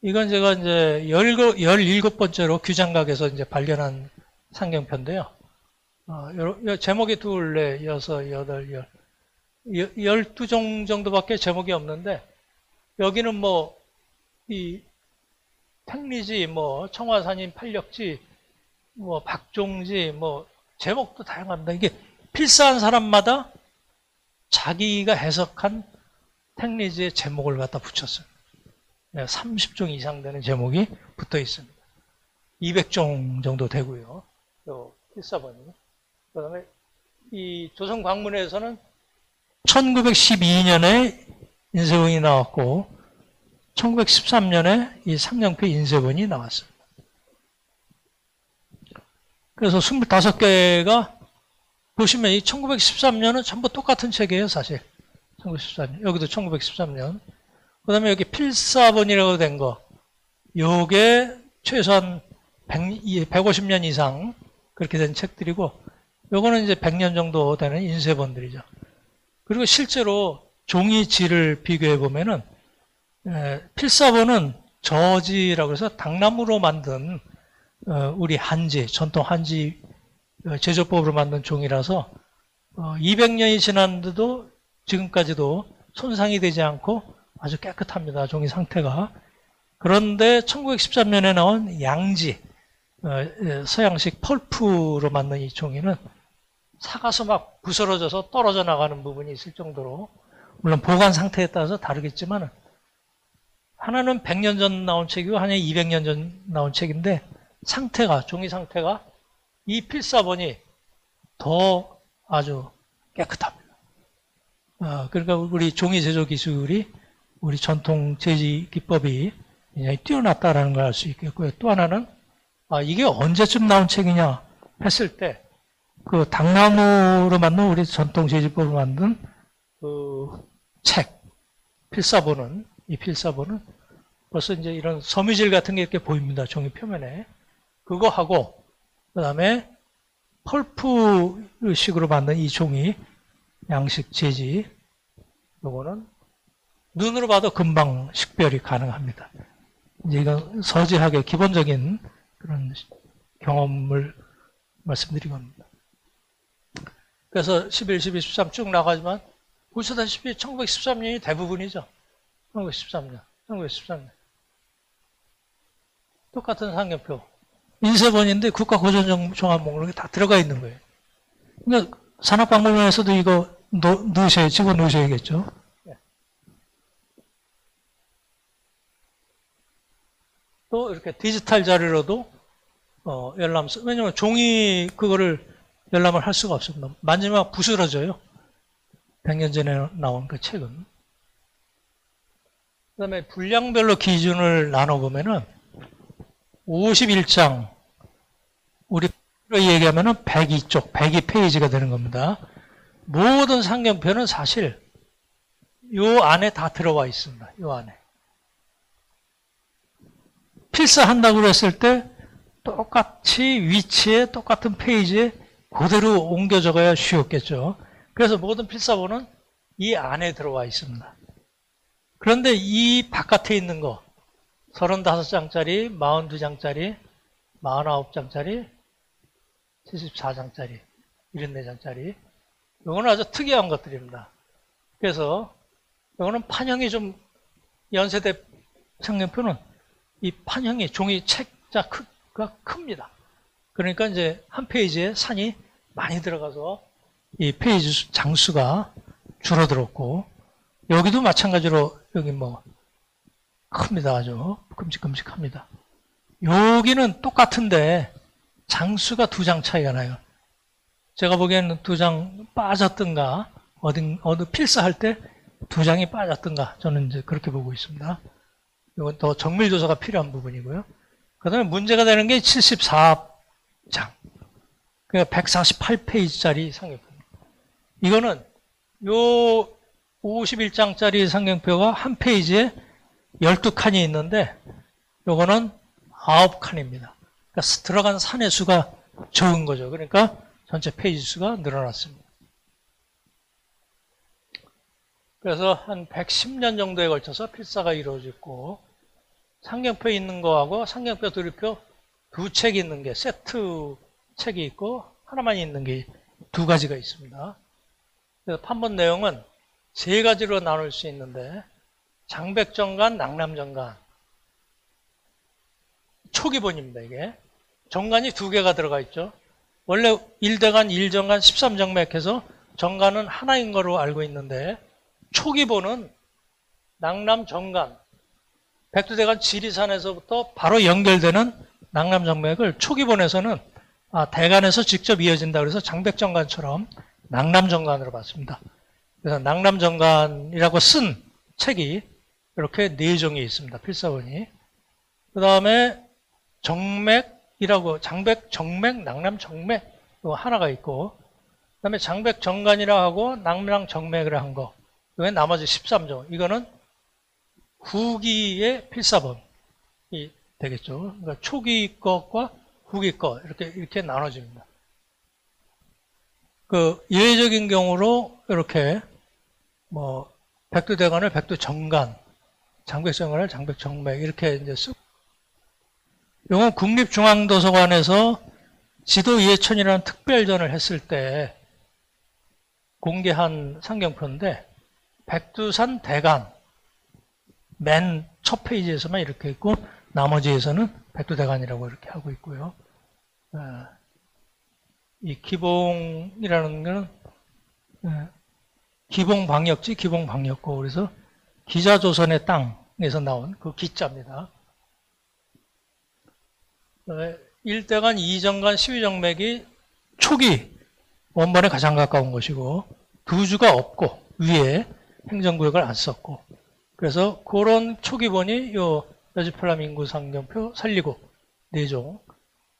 이건 제가 이제 17번째로 규장각에서 이제 발견한 상경표인데요. 제목이 둘, 여섯, 여덟, 12종 정도밖에 제목이 없는데, 여기는 이 택리지, 청화산인 팔력지, 박종지, 제목도 다양합니다. 이게 필사한 사람마다 자기가 해석한 택리지의 제목을 갖다 붙였어요. 30종 이상 되는 제목이 붙어 있습니다. 200종 정도 되고요. 필사본이. 그 다음에 이 조선광문회에서는 1912년에 인쇄본이 나왔고, 1913년에 이 상경표 인쇄본이 나왔습니다. 그래서 25개가, 보시면 이 1913년은 전부 똑같은 책이에요, 사실. 1913년. 여기도 1913년. 그 다음에 여기 필사본이라고 된 거, 요게 최소한 150년 이상 그렇게 된 책들이고, 요거는 이제 100년 정도 되는 인쇄본들이죠. 그리고 실제로 종이 질을 비교해 보면은, 필사본은 저지라고 해서 당나무로 만든 우리 한지, 전통 한지 제조법으로 만든 종이라서 200년이 지났는데도 지금까지도 손상이 되지 않고 아주 깨끗합니다. 종이 상태가. 그런데 1913년에 나온 양지, 서양식 펄프로 만든 이 종이는 사가서 막 부스러져서 떨어져 나가는 부분이 있을 정도로, 물론 보관 상태에 따라서 다르겠지만, 하나는 100년 전 나온 책이고 하나는 200년 전 나온 책인데, 종이 상태가 이 필사본이 더 아주 깨끗합니다. 그러니까 우리 종이 제조 기술이, 우리 전통 제지 기법이 굉장히 뛰어났다라는 걸 알 수 있겠고요. 또 하나는 이게 언제쯤 나온 책이냐 했을 때 그 당나무로 만든 우리 전통 제지법으로 만든 그 책, 필사본은, 이 필사본은 벌써 이제 이런 섬유질 같은 게 이렇게 보입니다. 종이 표면에. 그거 하고, 그 다음에 펄프식으로 만든 이 종이, 양식 재지, 요거는 눈으로 봐도 금방 식별이 가능합니다. 이제 이건 서지학의 기본적인 그런 경험을 말씀드린 겁니다. 그래서 11, 12, 13 쭉 나가지만 보시다시피 1913년이 대부분이죠. 1913년, 1913년. 똑같은 상경표. 인쇄본인데 국가고전종합 목록에 다 들어가 있는 거예요. 그러니까 산업박물관에서도 이거 집어넣으셔야겠죠. 또 이렇게 디지털 자료로도 열람, 왜냐면 종이 그거를 열람을 할 수가 없습니다. 만지면 부스러져요. 100년 전에 나온 그 책은. 그 다음에 분량별로 기준을 나눠보면은 51장, 우리 얘기하면은 102쪽, 102페이지가 되는 겁니다. 모든 상경표는 사실 요 안에 다 들어와 있습니다. 요 안에. 필사한다고 그랬을 때 똑같이 위치에 똑같은 페이지에 그대로 옮겨 적어야 쉬웠겠죠. 그래서 모든 필사본은 이 안에 들어와 있습니다. 그런데 이 바깥에 있는 거 35장짜리, 42장짜리, 49장짜리, 74장짜리, 74장짜리 이거는 아주 특이한 것들입니다. 그래서 이거는 판형이 좀 연세대 상경표는 이 판형이 종이 책자가 큽니다. 그러니까 이제 한 페이지에 산이 많이 들어가서 이 페이지 장수가 줄어들었고 여기도 마찬가지로 여기 뭐 큽니다. 아주 끔찍끔찍합니다. 여기는 똑같은데 장수가 2장 차이가 나요. 제가 보기에는 2장 빠졌던가 어디 필사할 때 2장이 빠졌던가 저는 이제 그렇게 보고 있습니다. 이건 더 정밀조사가 필요한 부분이고요. 그 다음에 문제가 되는 게 74장. 그러니까 148페이지짜리 상경표입니다. 이거는 요 51장짜리 상경표가 한 페이지에 12칸이 있는데 요거는 9칸입니다. 그러니까 들어간 산의 수가 적은 거죠. 그러니까 전체 페이지 수가 늘어났습니다. 그래서 한 110년 정도에 걸쳐서 필사가 이루어졌고 상경표 있는 거하고 상경표 도료표 2책이 있는 게 세트 책이 있고 하나만 있는 게 2가지가 있습니다. 그래서 판본 내용은 3가지로 나눌 수 있는데 장백정간, 낙남정간 초기본입니다. 이게 정간이 2개가 들어가 있죠. 원래 1대간, 1정간, 13정맥해서 정간은 하나인 거로 알고 있는데 초기본은 낙남정간, 백두대간 지리산에서부터 바로 연결되는 낙남정맥을 초기본에서는 대간에서 직접 이어진다 그래서 장백정간처럼 낙남정간으로 봤습니다. 그래서 낙남정간이라고 쓴 책이 이렇게 4종이 있습니다. 필사본이. 그 다음에 정맥이라고 장백, 정맥, 낙남, 정맥 이거 하나가 있고 그 다음에 장백 정간이라 하고 낙랑 정맥이라 한 거. 그 나머지 13종. 이거는 후기의 필사본이 되겠죠. 그러니까 초기 것과 후기 것 이렇게 나눠집니다. 그 예외적인 경우로 이렇게 뭐 백두대간을 백두정간, 장백정간을 장백정맥 이렇게 이제 쓰고 이건 국립중앙도서관에서 지도이해천이라는 특별전을 했을 때 공개한 상경표인데 백두산 대간 맨 첫 페이지에서만 이렇게 있고 나머지에서는 백두대간이라고 이렇게 하고 있고요. 이 기봉이라는 거는 기봉방역지, 기봉방역고 그래서 기자조선의 땅에서 나온 그 기자입니다. 1대간, 2정간, 12정맥이 초기 원본에 가장 가까운 것이고 2주가 없고 위에 행정구역을 안 썼고 그래서 그런 초기본이 요 여지팔람 인구 상경표 살리고 4종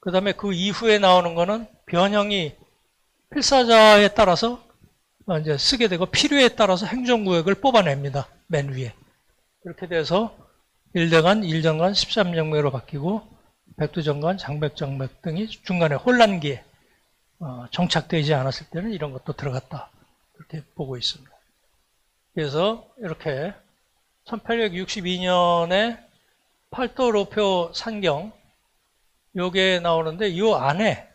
그 다음에 그 이후에 나오는 거는 변형이 필사자에 따라서 이제 쓰게 되고 필요에 따라서 행정구역을 뽑아냅니다. 맨 위에. 그렇게 돼서 일대간, 일정간, 13정맥으로 바뀌고 백두정간, 장백정맥 등이 중간에 혼란기에 정착되지 않았을 때는 이런 것도 들어갔다. 그렇게 보고 있습니다. 그래서 이렇게 1862년에 팔도로표 산경 요게 나오는데 이 안에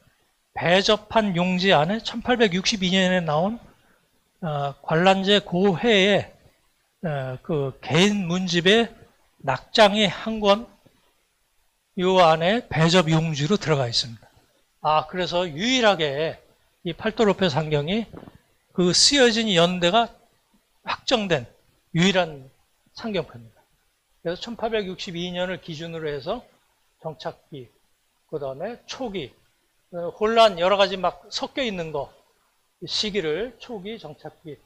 배접한 용지 안에 1862년에 나온 관란제 고회의 그 개인 문집의 낙장이 한 권 요 안에 배접 용지로 들어가 있습니다. 그래서 유일하게 이 팔도로표 산경이 그 쓰여진 연대가 확정된 유일한 산경표입니다. 그래서 1862년을 기준으로 해서 정착기, 그 다음에 초기, 혼란 여러 가지 막 섞여 있는 거, 시기를 초기, 정착기,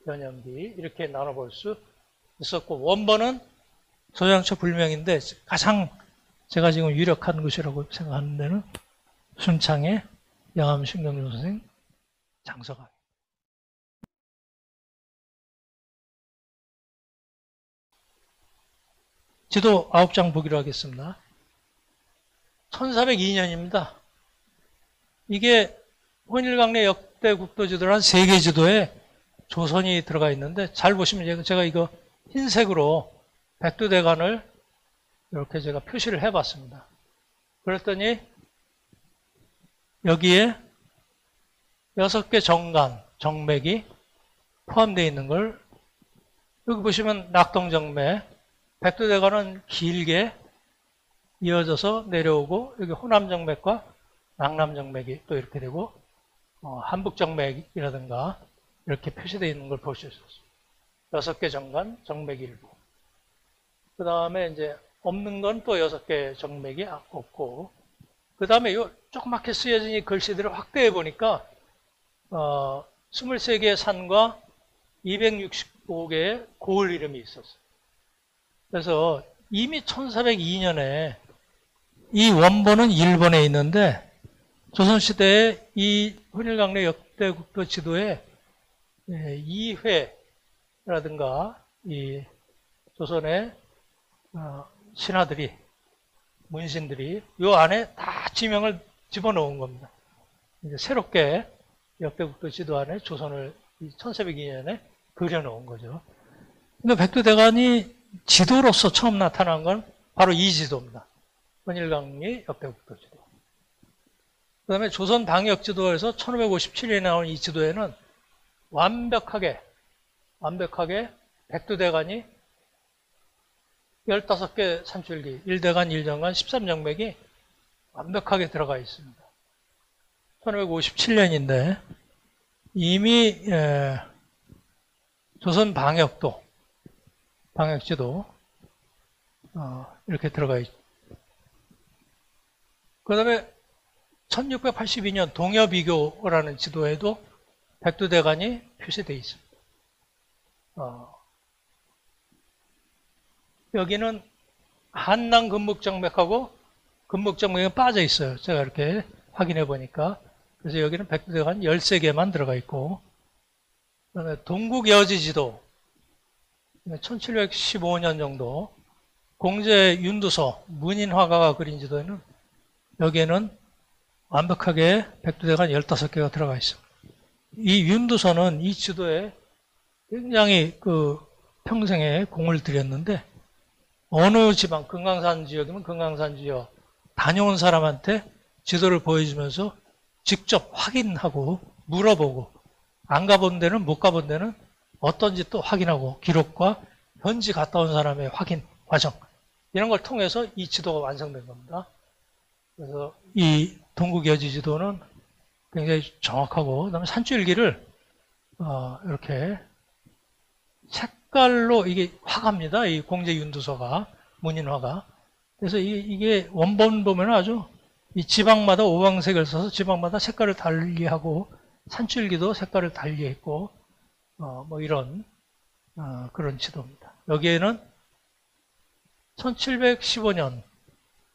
변형기 이렇게 나눠볼 수 있었고, 원본은 소장처 불명인데 가장 제가 지금 유력한 것이라고 생각하는 데는 순창의 영암신경준 선생 장서가. 지도 9장 보기로 하겠습니다. 1402년입니다. 이게 혼일강내 역대 국도지도란 3개 지도에 조선이 들어가 있는데 잘 보시면 제가 이거 흰색으로 백두대간을 이렇게 제가 표시를 해봤습니다. 그랬더니 여기에 6개 정간, 정맥이 포함되어 있는 걸 여기 보시면 낙동정맥, 백두대간은 길게 이어져서 내려오고 여기 호남정맥과 낙남정맥이 또 이렇게 되고 한북정맥이라든가 이렇게 표시되어 있는 걸 볼 수 있었습니다. 6개 정간, 정맥 일부. 그 다음에 이제 없는 건 또 6개 정맥이 없고, 그 다음에 요 조그맣게 쓰여진 이 글씨들을 확대해 보니까 23개의 산과 265개의 고을 이름이 있었어요. 그래서 이미 1402년에 이 원본은 일본에 있는데 조선시대에 이 혼일강내 역대국도 지도에 2회라든가 이 조선의 신하들이, 문신들이 요 안에 다 지명을 집어넣은 겁니다. 이제 새롭게 역대국도 지도 안에 조선을 1402년에 그려놓은 거죠. 근데 백두대간이 지도로서 처음 나타난 건 바로 이 지도입니다. 혼일강리 역대국도 지도. 그 다음에 조선 방역지도에서 1557년에 나온 이 지도에는 완벽하게 백두대간이 15개 산줄기, 1대간, 1정간, 13정맥이 완벽하게 들어가 있습니다. 1557년인데 이미 조선 방역지도 이렇게 들어가 있죠. 그 다음에 1682년 동여비교라는 지도에도 백두대간이 표시되어 있습니다. 여기는 한남 금묵정맥하고 금묵정맥이 빠져 있어요. 제가 이렇게 확인해 보니까. 그래서 여기는 백두대간 13개만 들어가 있고, 그다음에 동국여지지도 1715년 정도 공제 윤두서 문인화가가 그린 지도에는 여기에는 완벽하게 백두대간 15개가 들어가 있습니다. 이 윤두서는 이 지도에 굉장히 평생에 공을 들였는데 어느 지방, 금강산 지역이면 금강산 지역 다녀온 사람한테 지도를 보여주면서 직접 확인하고 물어보고 안 가본 데는 못 가본 데는 어떤지 또 확인하고 기록과 현지 갔다 온 사람의 확인 과정 이런 걸 통해서 이 지도가 완성된 겁니다. 그래서 이 동국여지 지도는 굉장히 정확하고 그다음에 산줄기를 이렇게 색깔로 이게 화가입니다. 이 공제윤두서가 문인화가. 그래서 이게 원본 보면 아주 이 지방마다 오방색을 써서 지방마다 색깔을 달리하고 산줄기도 색깔을 달리했고 뭐 이런 그런 지도입니다. 여기에는 1715년,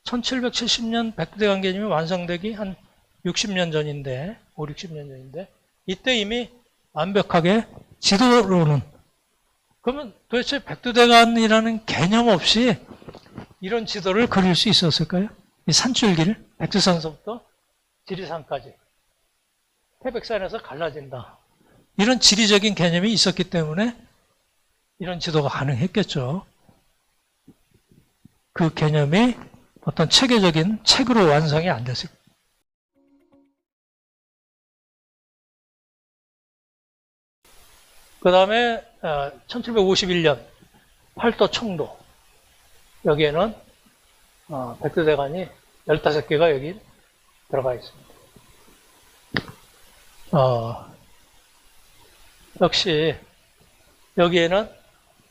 1770년 백두대간 개념이 완성되기 한 60년 전인데, 5, 60년 전인데 이때 이미 완벽하게 지도로는, 그러면 도대체 백두대간이라는 개념 없이 이런 지도를 그릴 수 있었을까요? 이 산줄기를 백두산서부터 지리산까지 태백산에서 갈라진다. 이런 지리적인 개념이 있었기 때문에 이런 지도가 가능했겠죠. 그 개념이 어떤 체계적인 책으로 완성이 안 됐을 거예요. 그 다음에 1751년 팔도 청도, 여기에는 백두대간이 15개가 여기 들어가 있습니다. 역시 여기에는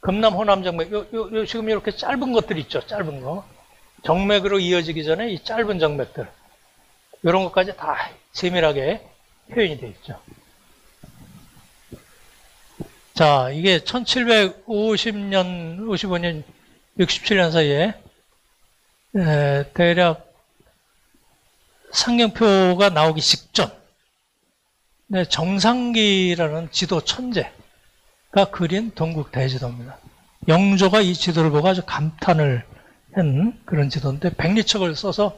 금남 호남 정맥, 요 지금 이렇게 짧은 것들 있죠. 짧은 거. 정맥으로 이어지기 전에 이 짧은 정맥들, 이런 것까지 다 세밀하게 표현이 되어 있죠. 자, 이게 1750년, 55년, 67년 사이에 대략 상경표가 나오기 직전, 정상기라는 지도 천재가 그린 동국대지도입니다. 영조가 이 지도를 보고 아주 감탄을 한 그런 지도인데, 백리척을 써서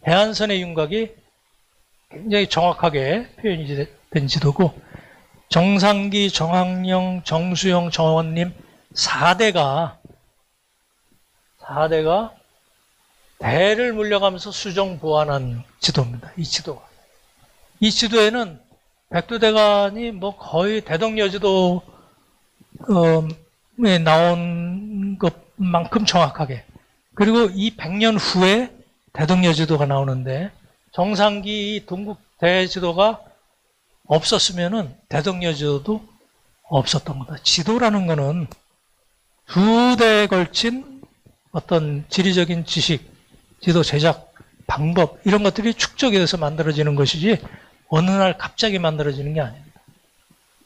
해안선의 윤곽이 굉장히 정확하게 표현이 된 지도고, 정상기, 정학영, 정수영, 정원님 4대가 대를 물려가면서 수정 보완한 지도입니다. 이 지도가. 이 지도에는 백두대간이 뭐 거의 대동여지도에 나온 것만큼 정확하게, 그리고 이 100년 후에 대동여지도가 나오는데, 정상기 동국대지도가 없었으면은 대동여지도도 없었던 거다. 지도라는 거는 두 대에 걸친 어떤 지리적인 지식, 지도 제작 방법, 이런 것들이 축적이 돼서 만들어지는 것이지 어느 날 갑자기 만들어지는 게 아닙니다.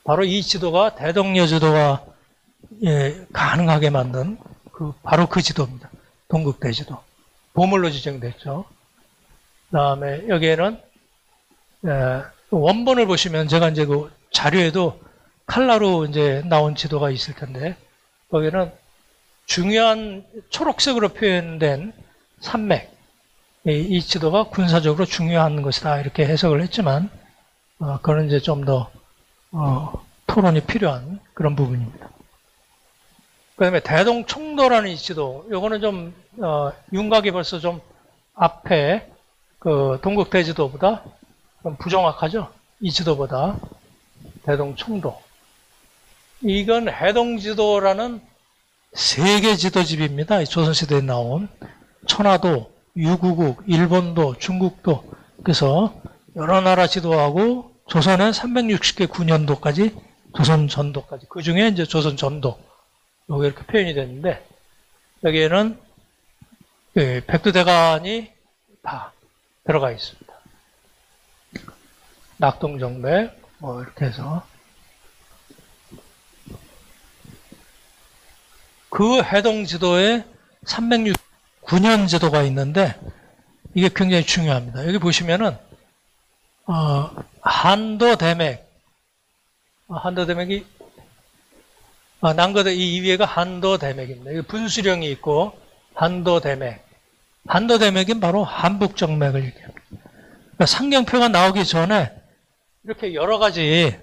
바로 이 지도가 대동여지도가 가능하게 만든 바로 그 지도입니다. 동국대지도. 보물로 지정됐죠. 그 다음에 여기에는 원본을 보시면, 제가 이제 그 자료에도 칼라로 이제 나온 지도가 있을 텐데, 거기는 중요한 초록색으로 표현된 산맥, 이 지도가 군사적으로 중요한 것이다, 이렇게 해석을 했지만, 그건 이제 좀 더 토론이 필요한 그런 부분입니다. 그 다음에 대동청도라는 이 지도, 요거는 좀 윤곽이 벌써 좀 앞에 그 동국대지도보다 좀 부정확하죠? 이 지도보다. 대동청도. 이건 해동지도라는 세계 지도집입니다. 조선시대에 나온 천하도, 유구국, 일본도, 중국도, 그래서 여러 나라 지도하고 조선의 360개 군현도까지, 조선 전도까지, 그 중에 이제 조선 전도, 여기 이렇게 표현이 됐는데, 여기에는 백두대간이 다 들어가 있습니다. 낙동정맥, 뭐 이렇게 해서 그 해동지도에 369년 지도가 있는데, 이게 굉장히 중요합니다. 여기 보시면은 한도대맥, 한도대맥이 난거대, 이 위에가 한도대맥입니다. 여기 분수령이 있고 한도대맥, 한도대맥은 바로 한북정맥을 얘기합니다. 그러니까 상경표가 나오기 전에 이렇게 여러 가지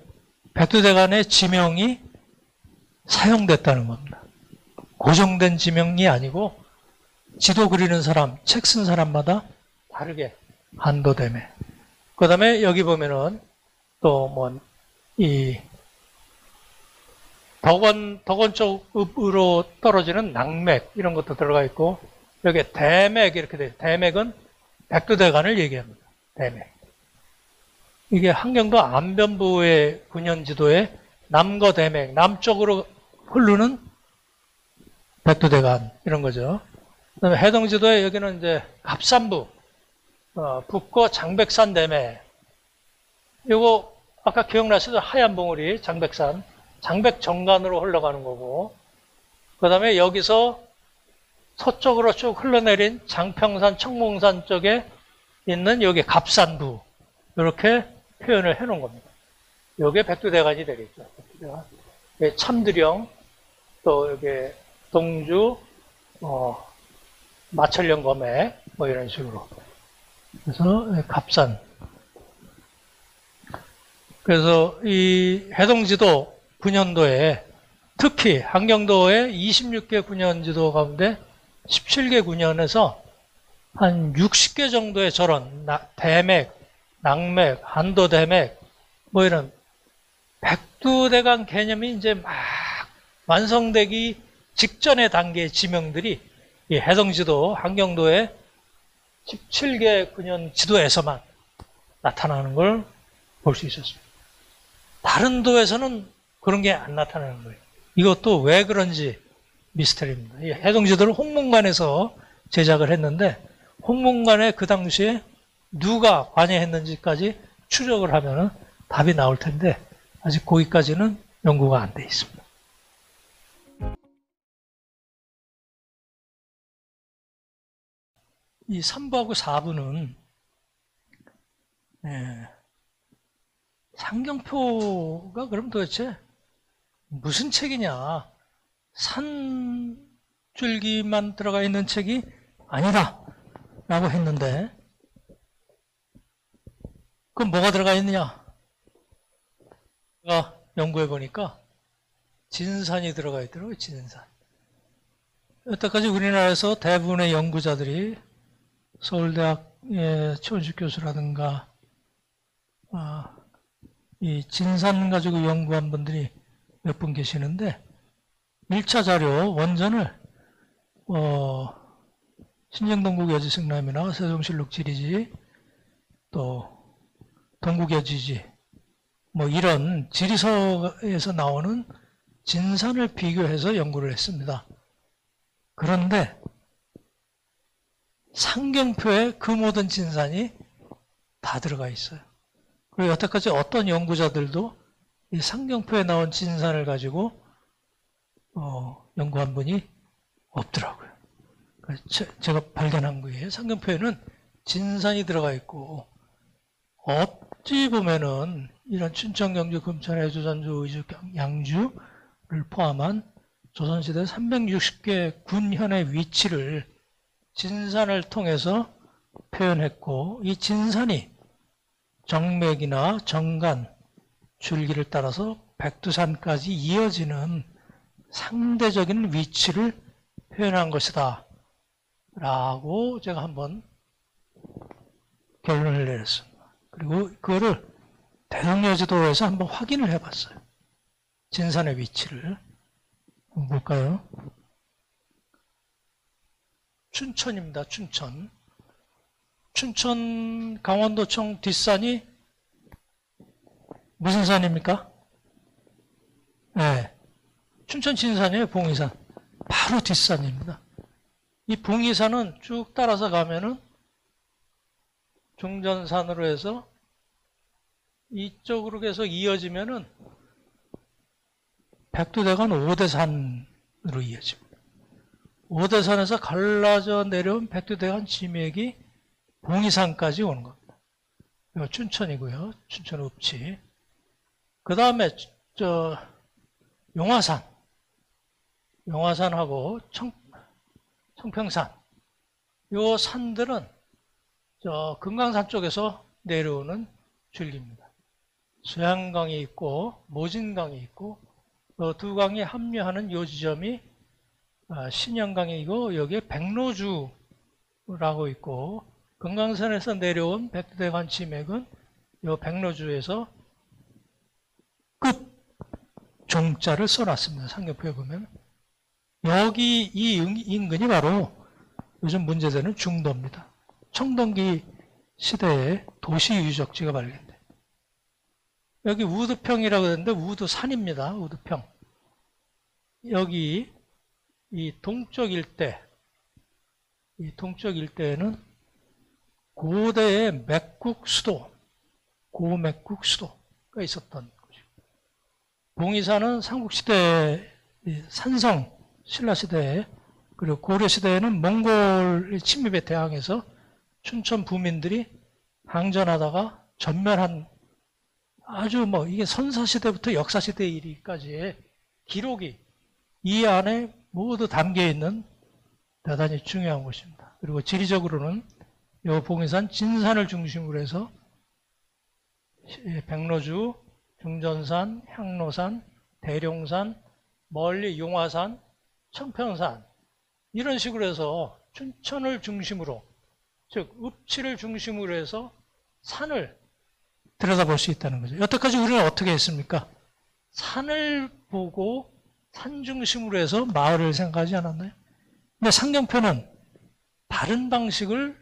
백두대간의 지명이 사용됐다는 겁니다. 고정된 지명이 아니고 지도 그리는 사람, 책 쓴 사람마다 다르게 한도대맥. 그 다음에 여기 보면은 또 뭐 이 덕원 쪽으로 떨어지는 낙맥, 이런 것도 들어가 있고, 여기에 대맥 이렇게 돼요. 대맥은 백두대간을 얘기합니다. 대맥. 이게 한경도 안변부의 군현지도에 남거대맥, 남쪽으로 흐르는 백두대간, 이런 거죠. 그다음에 해동지도에 여기는 이제 갑산부, 북거 장백산 대맥. 이거 아까 기억나시죠? 하얀 봉우리, 장백산. 장백정간으로 흘러가는 거고, 그 다음에 여기서 서쪽으로 쭉 흘러내린 장평산, 청몽산 쪽에 있는 여기 갑산부, 이렇게 표현을 해놓은 겁니다. 요게 백두대간이 되겠죠. 백두대간. 참드령, 또 여기 동주, 마천령 검액, 뭐 이런 식으로. 그래서 갑산. 그래서 이 해동지도 군현도에 특히 한경도의 26개 군현지도 가운데 17개 군현에서 한 60개 정도의 절원, 대맥, 낙맥, 한도대맥, 뭐 이런 백두대간 개념이 이제 막 완성되기 직전의 단계의 지명들이 이 해동지도, 한경도의 17개 군현 지도에서만 나타나는 걸 볼 수 있었습니다. 다른 도에서는 그런 게 안 나타나는 거예요. 이것도 왜 그런지 미스터리입니다. 이 해동지도를 홍문관에서 제작을 했는데 홍문관에 그 당시에 누가 관여했는지까지 추적을 하면 답이 나올 텐데 아직 거기까지는 연구가 안 돼 있습니다. 이 3부하고 4부는 상경표가 그럼 도대체 무슨 책이냐? 산줄기만 들어가 있는 책이 아니다 라고 했는데 그럼 뭐가 들어가 있느냐? 제가 연구해 보니까 진산이 들어가 있더라고요. 진산. 여태까지 우리나라에서 대부분의 연구자들이 서울대학의 최원식 교수라든가 이 진산 가지고 연구한 분들이 몇 분 계시는데 1차 자료 원전을 신정동국여지승람이나 세종실록 지리지 또 동국여지지 뭐 이런 지리서에서 나오는 진산을 비교해서 연구를 했습니다. 그런데 상경표에 그 모든 진산이 다 들어가 있어요. 그리고 여태까지 어떤 연구자들도 이 상경표에 나온 진산을 가지고 연구한 분이 없더라고요. 제가 발견한 거예요. 상경표에는 진산이 들어가 있고 어찌 보면은 이런 춘천, 경주, 금천, 해주, 전주, 의주, 양주를 포함한 조선시대 360개 군현의 위치를 진산을 통해서 표현했고 이 진산이 정맥이나 정간, 줄기를 따라서 백두산까지 이어지는 상대적인 위치를 표현한 것이다 라고 제가 한번 결론을 내렸습니다. 그리고 그거를 대동여지도에서 한번 확인을 해봤어요. 진산의 위치를. 한번 볼까요? 춘천입니다. 춘천. 춘천 강원도청 뒷산이 무슨 산입니까? 네. 춘천 진산이에요. 봉이산. 바로 뒷산입니다. 이 봉이산은 쭉 따라서 가면은 중전산으로 해서 이쪽으로 계속 이어지면은 백두대간 5대산으로 이어집니다. 5대산에서 갈라져 내려온 백두대간 지맥이 봉이산까지 오는 겁니다. 이거 춘천이고요. 춘천 읍지. 그 다음에 용화산. 용화산하고 청평산. 이 산들은 금강산 쪽에서 내려오는 줄기입니다. 수양강이 있고 모진강이 있고 두 강이 합류하는 이 지점이 신영강이고 여기에 백로주라고 있고 금강산에서 내려온 백두대간 지맥은 이 백로주에서 끝 종자를 써놨습니다. 상경표에 보면 여기 이 인근이 바로 요즘 문제되는 중도입니다. 청동기 시대에 도시 유적지가 발견돼. 여기 우두평이라고 하는데 우두산입니다. 우두평. 여기 이 동쪽 일대에는 고대의 맥국 수도, 고맥국 수도가 있었던 곳이고, 봉이산은 삼국시대 산성, 신라시대에, 그리고 고려시대에는 몽골 침입에 대항해서 춘천 부민들이 항전하다가 전멸한 아주 뭐 이게 선사시대부터 역사시대 일기까지의 기록이 이 안에 모두 담겨 있는 대단히 중요한 곳입니다. 그리고 지리적으로는 이 봉해산 진산을 중심으로 해서 백로주, 중전산, 향로산, 대룡산, 멀리 용화산, 청평산 이런 식으로 해서 춘천을 중심으로 즉 읍치를 중심으로 해서 산을 들여다볼 수 있다는 거죠. 여태까지 우리는 어떻게 했습니까? 산을 보고 산 중심으로 해서 마을을 생각하지 않았나요? 근데 상경표는 다른 방식을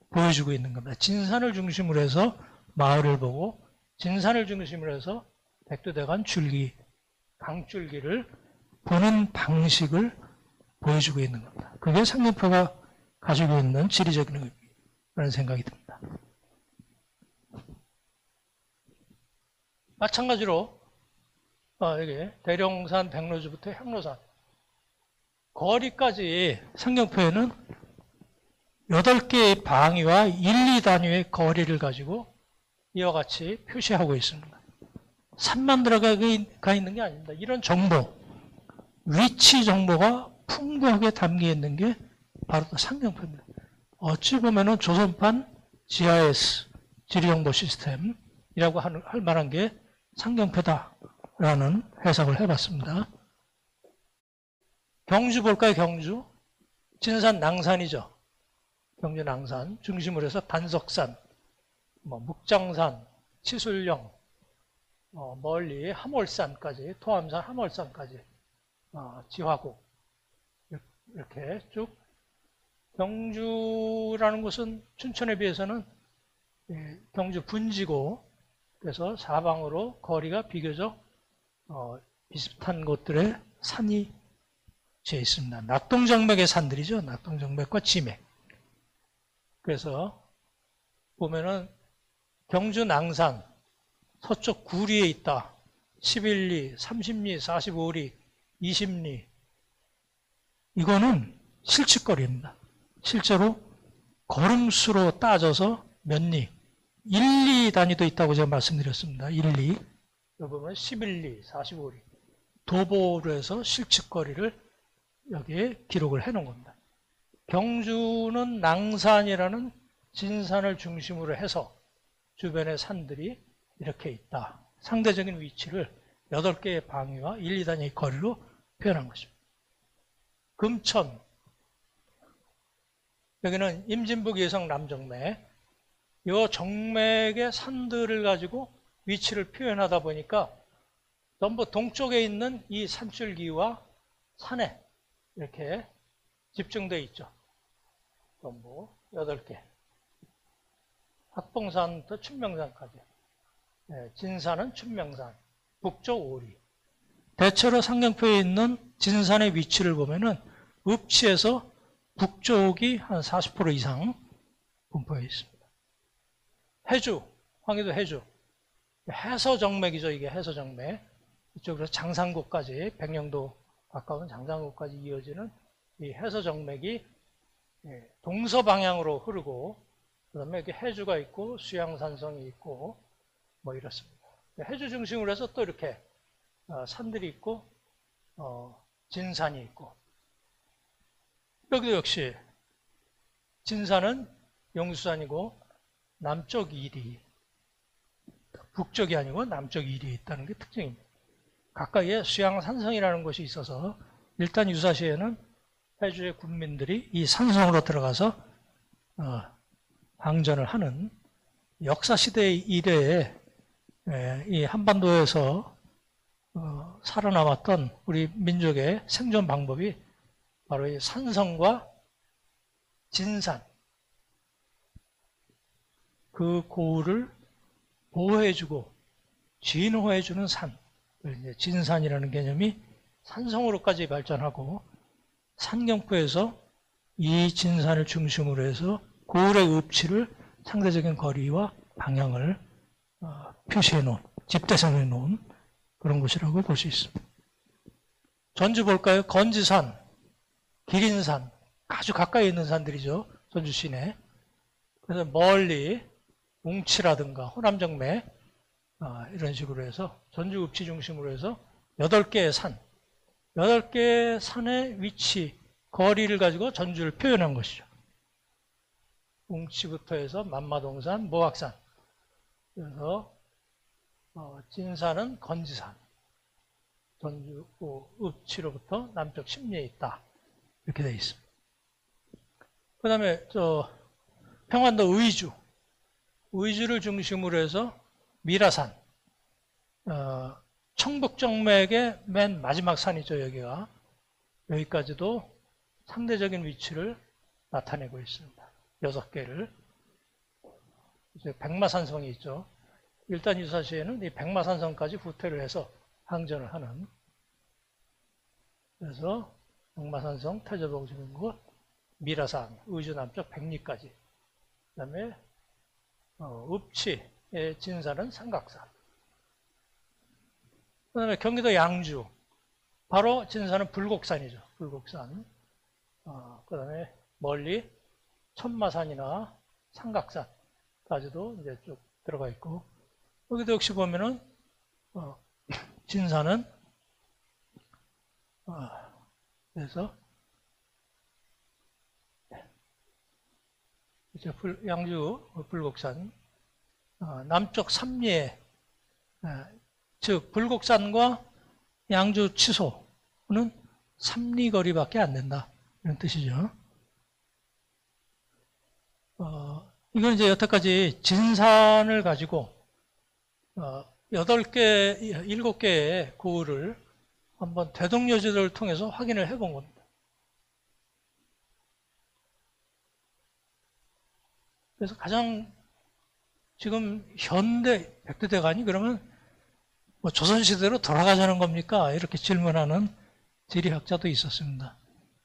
보여주고 있는 겁니다. 진산을 중심으로 해서 마을을 보고 진산을 중심으로 해서 백두대간 줄기, 강줄기를 보는 방식을 보여주고 있는 겁니다. 그게 상경표가 가지고 있는 지리적인 의미라는 생각이 듭니다. 마찬가지로 여기 대룡산, 백로주부터 향로산 거리까지 상경표에는 8개의 방위와 1, 2단위의 거리를 가지고 이와 같이 표시하고 있습니다. 산만 들어가 있는 게 아닙니다. 이런 정보, 위치 정보가 풍부하게 담겨 있는 게 바로 상경표입니다. 어찌 보면은 조선판 GIS, 지리정보 시스템이라고 할 만한 게 상경표다라는 해석을 해봤습니다. 경주 볼까요, 경주? 진산 낭산이죠. 경주 낭산 중심으로 해서 단석산, 묵장산, 치술령, 멀리 함월산까지, 토암산, 함월산까지, 지화국 이렇게 쭉 경주라는 곳은 춘천에 비해서는 경주 분지고 그래서 사방으로 거리가 비교적 비슷한 곳들에 산이 지어 있습니다. 낙동정맥의 산들이죠. 낙동정맥과 지맥. 그래서 보면은 경주 낭산 서쪽 구리에 있다. 11리, 30리, 45리, 20리. 이거는 실측거리입니다. 실제로 걸음수로 따져서 몇 리, 1, 2단위도 있다고 제가 말씀드렸습니다. 1, 2. 여기 보면 11리, 45리. 도보로 해서 실측거리를 여기에 기록을 해놓은 겁니다. 경주는 낭산이라는 진산을 중심으로 해서 주변의 산들이 이렇게 있다. 상대적인 위치를 8개의 방위와 1, 2단위의 거리로 표현한 것입니다. 금천, 여기는 임진북 예성 남정맥, 이 정맥의 산들을 가지고 위치를 표현하다 보니까 전부 동쪽에 있는 이 산줄기와 산에 이렇게 집중되어 있죠. 전부 8개. 학봉산부터 춘명산까지. 진산은 춘명산, 북쪽 오리. 대체로 상경표에 있는 진산의 위치를 보면은 읍치에서 북쪽이 한 40% 이상 분포해 있습니다. 해주, 황해도 해주. 해서정맥이죠. 이게 해서정맥. 이쪽으로 장산구까지, 백령도 가까운 장산구까지 이어지는 이 해서정맥이 동서방향으로 흐르고, 그 다음에 이렇게 해주가 있고, 수양산성이 있고, 뭐 이렇습니다. 해주 중심으로 해서 또 이렇게 산들이 있고, 진산이 있고. 여기도 역시 진산은 용수산이고, 남쪽 일이, 북쪽이 아니고 남쪽 일이 있다는 게 특징입니다. 가까이에 수양산성이라는 곳이 있어서 일단 유사시에는 해주의 군민들이 이 산성으로 들어가서 항전을 하는 역사시대 이래에 이 한반도에서 살아남았던 우리 민족의 생존 방법이 바로 이 산성과 진산, 그 고을을 보호해주고 진호해주는 산, 이제 진산이라는 개념이 산성으로까지 발전하고 상경포에서 이 진산을 중심으로 해서 고을의 읍치를 상대적인 거리와 방향을 표시해 놓은, 집대성해 놓은 그런 곳이라고 볼 수 있습니다. 전주 볼까요? 건지산, 기린산, 아주 가까이 있는 산들이죠. 전주 시내. 그래서 멀리 웅치라든가 호남정맥, 이런 식으로 해서 전주 읍지 중심으로 해서 8개의 산, 8개의 산의 위치, 거리를 가지고 전주를 표현한 것이죠. 웅치부터 해서 만마동산, 모악산, 그래서 진산은 건지산, 전주 읍지로부터 남쪽 심리에 있다. 이렇게 되어 있습니다. 그 다음에 평안도 의주를 중심으로 해서 미라산, 청북정맥의 맨 마지막 산이죠. 여기까지도 상대적인 위치를 나타내고 있습니다. 6개를. 이제 백마산성이 있죠. 일단 유사시에는 이 백마산성까지 후퇴를 해서 항전을 하는. 그래서 백마산성, 태조봉지는 미라산, 의주 남쪽 백리까지. 그 다음에 읍지의 진산은 삼각산. 그 다음에 경기도 양주. 바로 진산은 불곡산이죠. 불곡산. 그 다음에 멀리 천마산이나 삼각산까지도 이제 쭉 들어가 있고, 여기도 역시 보면은, 진산은, 그래서, 이제 양주 불곡산, 남쪽 삼리에, 즉, 불곡산과 양주 치소는 3리 거리밖에 안 된다. 이런 뜻이죠. 이건 이제 여태까지 진산을 가지고 8개, 7개의 고을을 한번 대동여지도를 통해서 확인을 해본 겁니다. 그래서 가장 지금 현대 백두대간이 그러면 뭐 조선시대로 돌아가자는 겁니까? 이렇게 질문하는 지리학자도 있었습니다.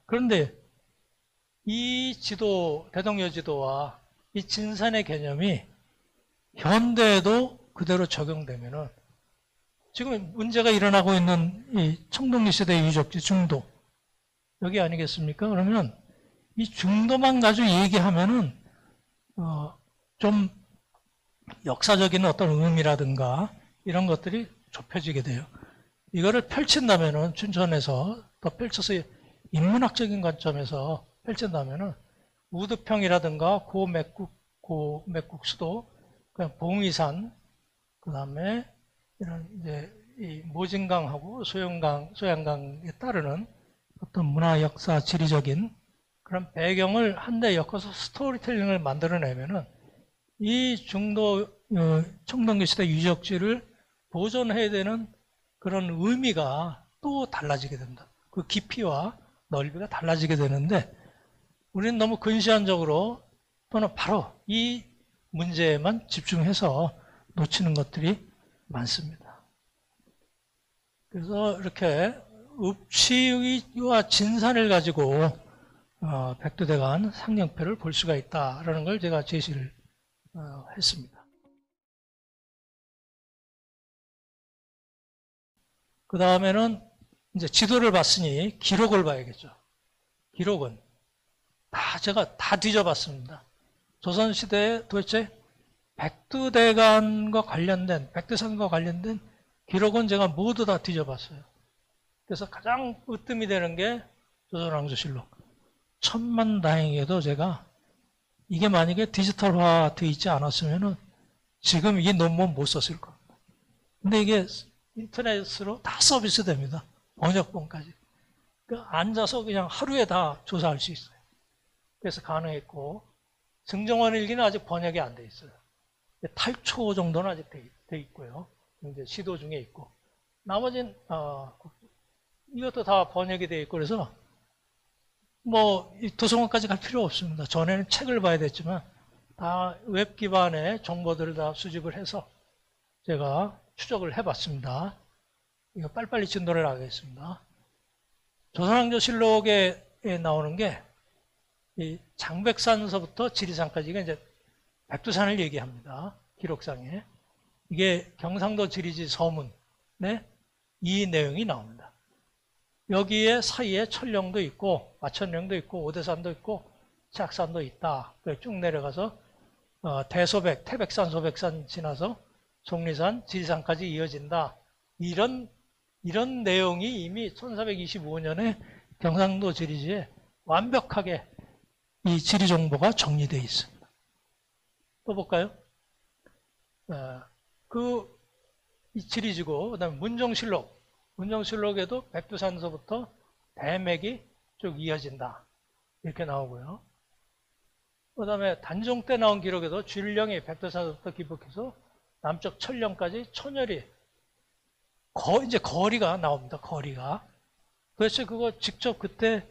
그런데 이 지도, 대동여지도와 이 진산의 개념이 현대에도 그대로 적용되면은 지금 문제가 일어나고 있는 이 청동기 시대 유적지 중도, 여기 아니겠습니까? 그러면 이 중도만 가지고 얘기하면은 좀 역사적인 어떤 의미라든가 이런 것들이 좁혀지게 돼요. 이거를 펼친다면은 춘천에서 더 펼쳐서 인문학적인 관점에서 펼친다면은 우드평이라든가 고맥국 수도, 그냥 봉이산, 그 다음에 이런 이제 이 모진강하고 소양강에 따르는 어떤 문화, 역사, 지리적인 그런 배경을 한데 엮어서 스토리텔링을 만들어내면은 이 중도 청동기 시대 유적지를 보존해야 되는 그런 의미가 또 달라지게 된다. 그 깊이와 넓이가 달라지게 되는데 우리는 너무 근시안적으로 또는 바로 이 문제에만 집중해서 놓치는 것들이 많습니다. 그래서 이렇게 읍지와 진산을 가지고 백두대간 상령표를 볼 수가 있다라는 걸 제가 제시를 했습니다. 그 다음에는 이제 지도를 봤으니 기록을 봐야겠죠. 기록은 제가 다 뒤져봤습니다. 조선시대에 도대체 백두산과 관련된 기록은 제가 모두 다 뒤져봤어요. 그래서 가장 으뜸이 되는 게 조선왕조실록. 천만다행히도 제가 이게 만약에 디지털화 되어 있지 않았으면은 지금 이 논문 못 썼을 겁니다. 근데 이게 인터넷으로 다 서비스 됩니다. 번역본까지. 그러니까 앉아서 그냥 하루에 다 조사할 수 있어요. 그래서 가능했고, 승정원 일기는 아직 번역이 안 돼 있어요. 탈초 정도는 아직 돼 있고요. 이제 시도 중에 있고. 나머지는, 이것도 다 번역이 돼 있고, 그래서 뭐, 도서관까지 갈 필요 없습니다. 전에는 책을 봐야 됐지만, 다 웹 기반의 정보들을 다 수집을 해서 제가 추적을 해봤습니다. 이거 빨리빨리 진도를 하겠습니다. 조선왕조실록에 나오는 게 이 장백산서부터 지리산까지, 이게 이제 백두산을 얘기합니다. 기록상에. 이게 경상도 지리지 서문에 이 내용이 나옵니다. 여기에 사이에 천령도 있고, 마천령도 있고, 오대산도 있고, 착산도 있다. 쭉 내려가서 태백산, 소백산 지나서 속리산, 지리산까지 이어진다. 이런 내용이 이미 1425년에 경상도 지리지에 완벽하게 이 지리 정보가 정리되어 있습니다. 또 볼까요? 이 지리지고, 그 다음에 문정실록. 문정실록에도 백두산서부터 대맥이 쭉 이어진다. 이렇게 나오고요. 그 다음에 단종 때 나온 기록에도 쥐령이 백두산서부터 기복해서 남쪽 천령까지 천열이 이제 거리가 나옵니다. 거리가. 도대체 그거 직접 그때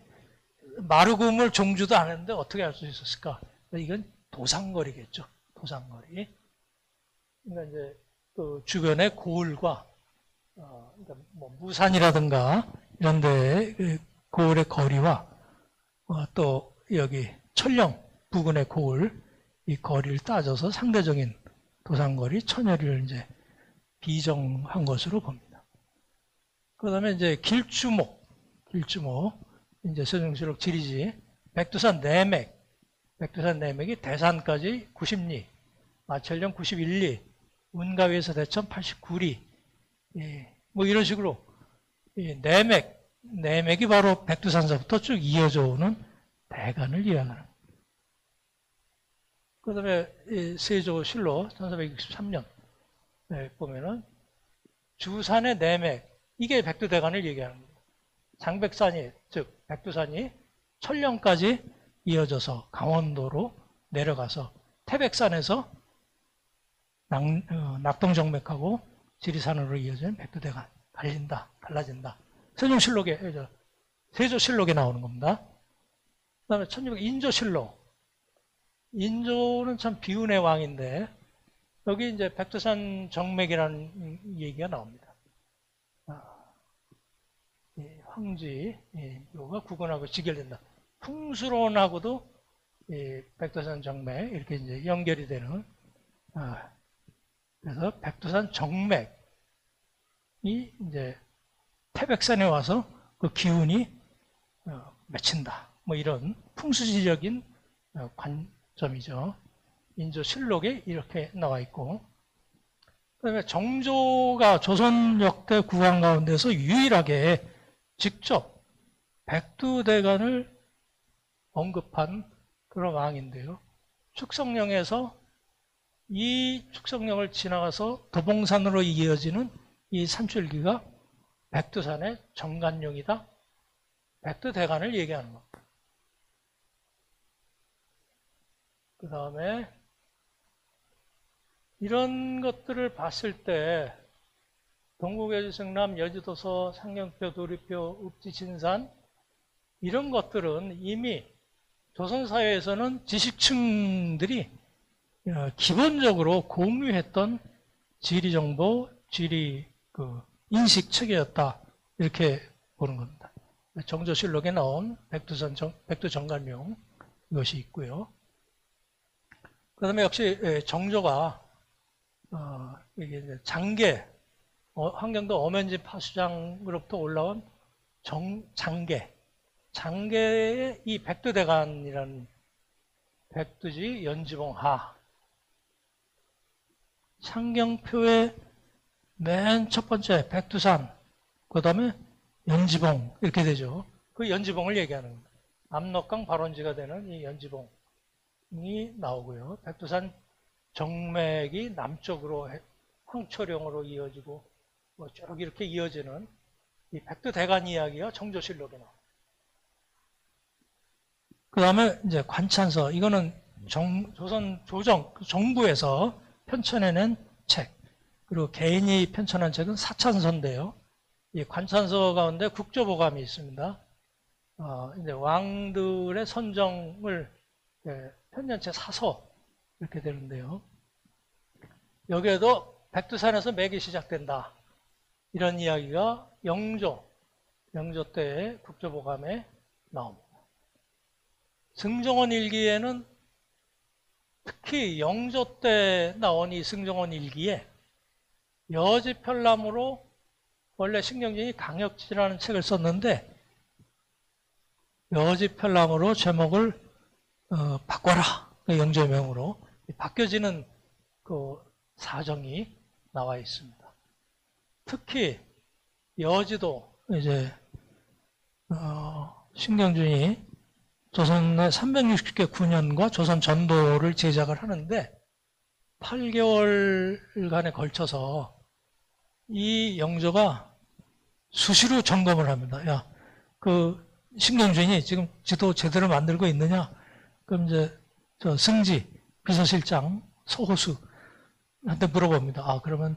마르금을 종주도 안 했는데 어떻게 알 수 있었을까? 이건 도상거리겠죠. 도상거리. 그러니까 이제 그 주변의 고을과 그러니까 뭐 무산이라든가 이런 데 고을의 거리와 또 여기 천령 부근의 고을 이 거리를 따져서 상대적인 도상거리 천여리를 이제 비정한 것으로 봅니다. 그 다음에 이제 길주목 이제 세종실록 지리지 백두산 내맥이 대산까지 90리, 마천령 91리, 운가위에서 대천 89리, 뭐 이런 식으로 내맥이 바로 백두산서부터 쭉 이어져 오는 대간을 이야기하는. 그 다음에 세조실록 1463년 보면은 주산의 내맥, 이게 백두대간을 얘기하는 겁니다. 장백산이, 즉 백두산이 천령까지 이어져서 강원도로 내려가서 태백산에서 낙동정맥하고 지리산으로 이어지는 백두대간 갈라진다. 세조실록에 나오는 겁니다. 그 다음에 1600 인조실록. 인조는 참 비운의 왕인데 여기 이제 백두산 정맥이라는 얘기가 나옵니다. 황지가 구근하고 직결된다. 풍수론하고도 백두산 정맥 이렇게 이제 연결이 되는. 그래서 백두산 정맥이 이제 태백산에 와서 그 기운이 맺힌다. 뭐 이런 풍수지적인 관점이죠. 인조실록에 이렇게 나와 있고, 그다음에 정조가 조선 역대 국왕 가운데서 유일하게 직접 백두대간을 언급한 그런 왕인데요. 축성령에서 이 축성령을 지나가서 도봉산으로 이어지는 이 산줄기가 백두산의 정간용이다. 백두대간을 얘기하는 겁니다. 그 다음에 이런 것들을 봤을 때 동국여주승남, 여주도서, 상경표, 도리표, 읍지진산 이런 것들은 이미 조선사회에서는 지식층들이 기본적으로 공유했던 지리정보, 지리 인식 체계였다. 이렇게 보는 겁니다. 정조실록에 나온 백두정간용 이것이 있고요. 그 다음에 역시 정조가 이게 장계, 환경도 엄연진 파수장으로부터 올라온 장계의 이 백두대간이라는 백두지 연지봉하, 상경표의 맨 첫 번째 백두산, 그 다음에 연지봉 이렇게 되죠. 그 연지봉을 얘기하는 겁니다. 압록강 발원지가 되는 이 연지봉이 나오고요. 백두산 정맥이 남쪽으로 황초령으로 이어지고 쭉 이렇게 이어지는 이 백두대간 이야기가 정조실록에 나옵니다. 그 다음에 이제 관찬서, 이거는 조선 정부에서 편찬해낸 책, 그리고 개인이 편찬한 책은 사찬서인데요. 이 관찬서 가운데 국조보감이 있습니다. 이제 왕들의 선정을 편년체 사서 이렇게 되는데요. 여기에도 백두산에서 맥이 시작된다. 이런 이야기가 영조 때의 국조보감에 나옵니다. 승정원 일기에는 특히 영조 때 나온 이 승정원 일기에 여지편람으로 원래 신경진이 강역지라는 책을 썼는데 여지편람으로 제목을 바꿔라. 영조명으로 바뀌어지는 그 사정이 나와 있습니다. 특히 여지도 이제 신경준이 조선의 360개 군현과 조선 전도를 제작을 하는데 8개월간에 걸쳐서 이 영조가 수시로 점검을 합니다. 야, 그 신경준이 지금 지도 제대로 만들고 있느냐? 그럼 이제 저 승지 비서실장 서호수한테 물어봅니다. 아, 그러면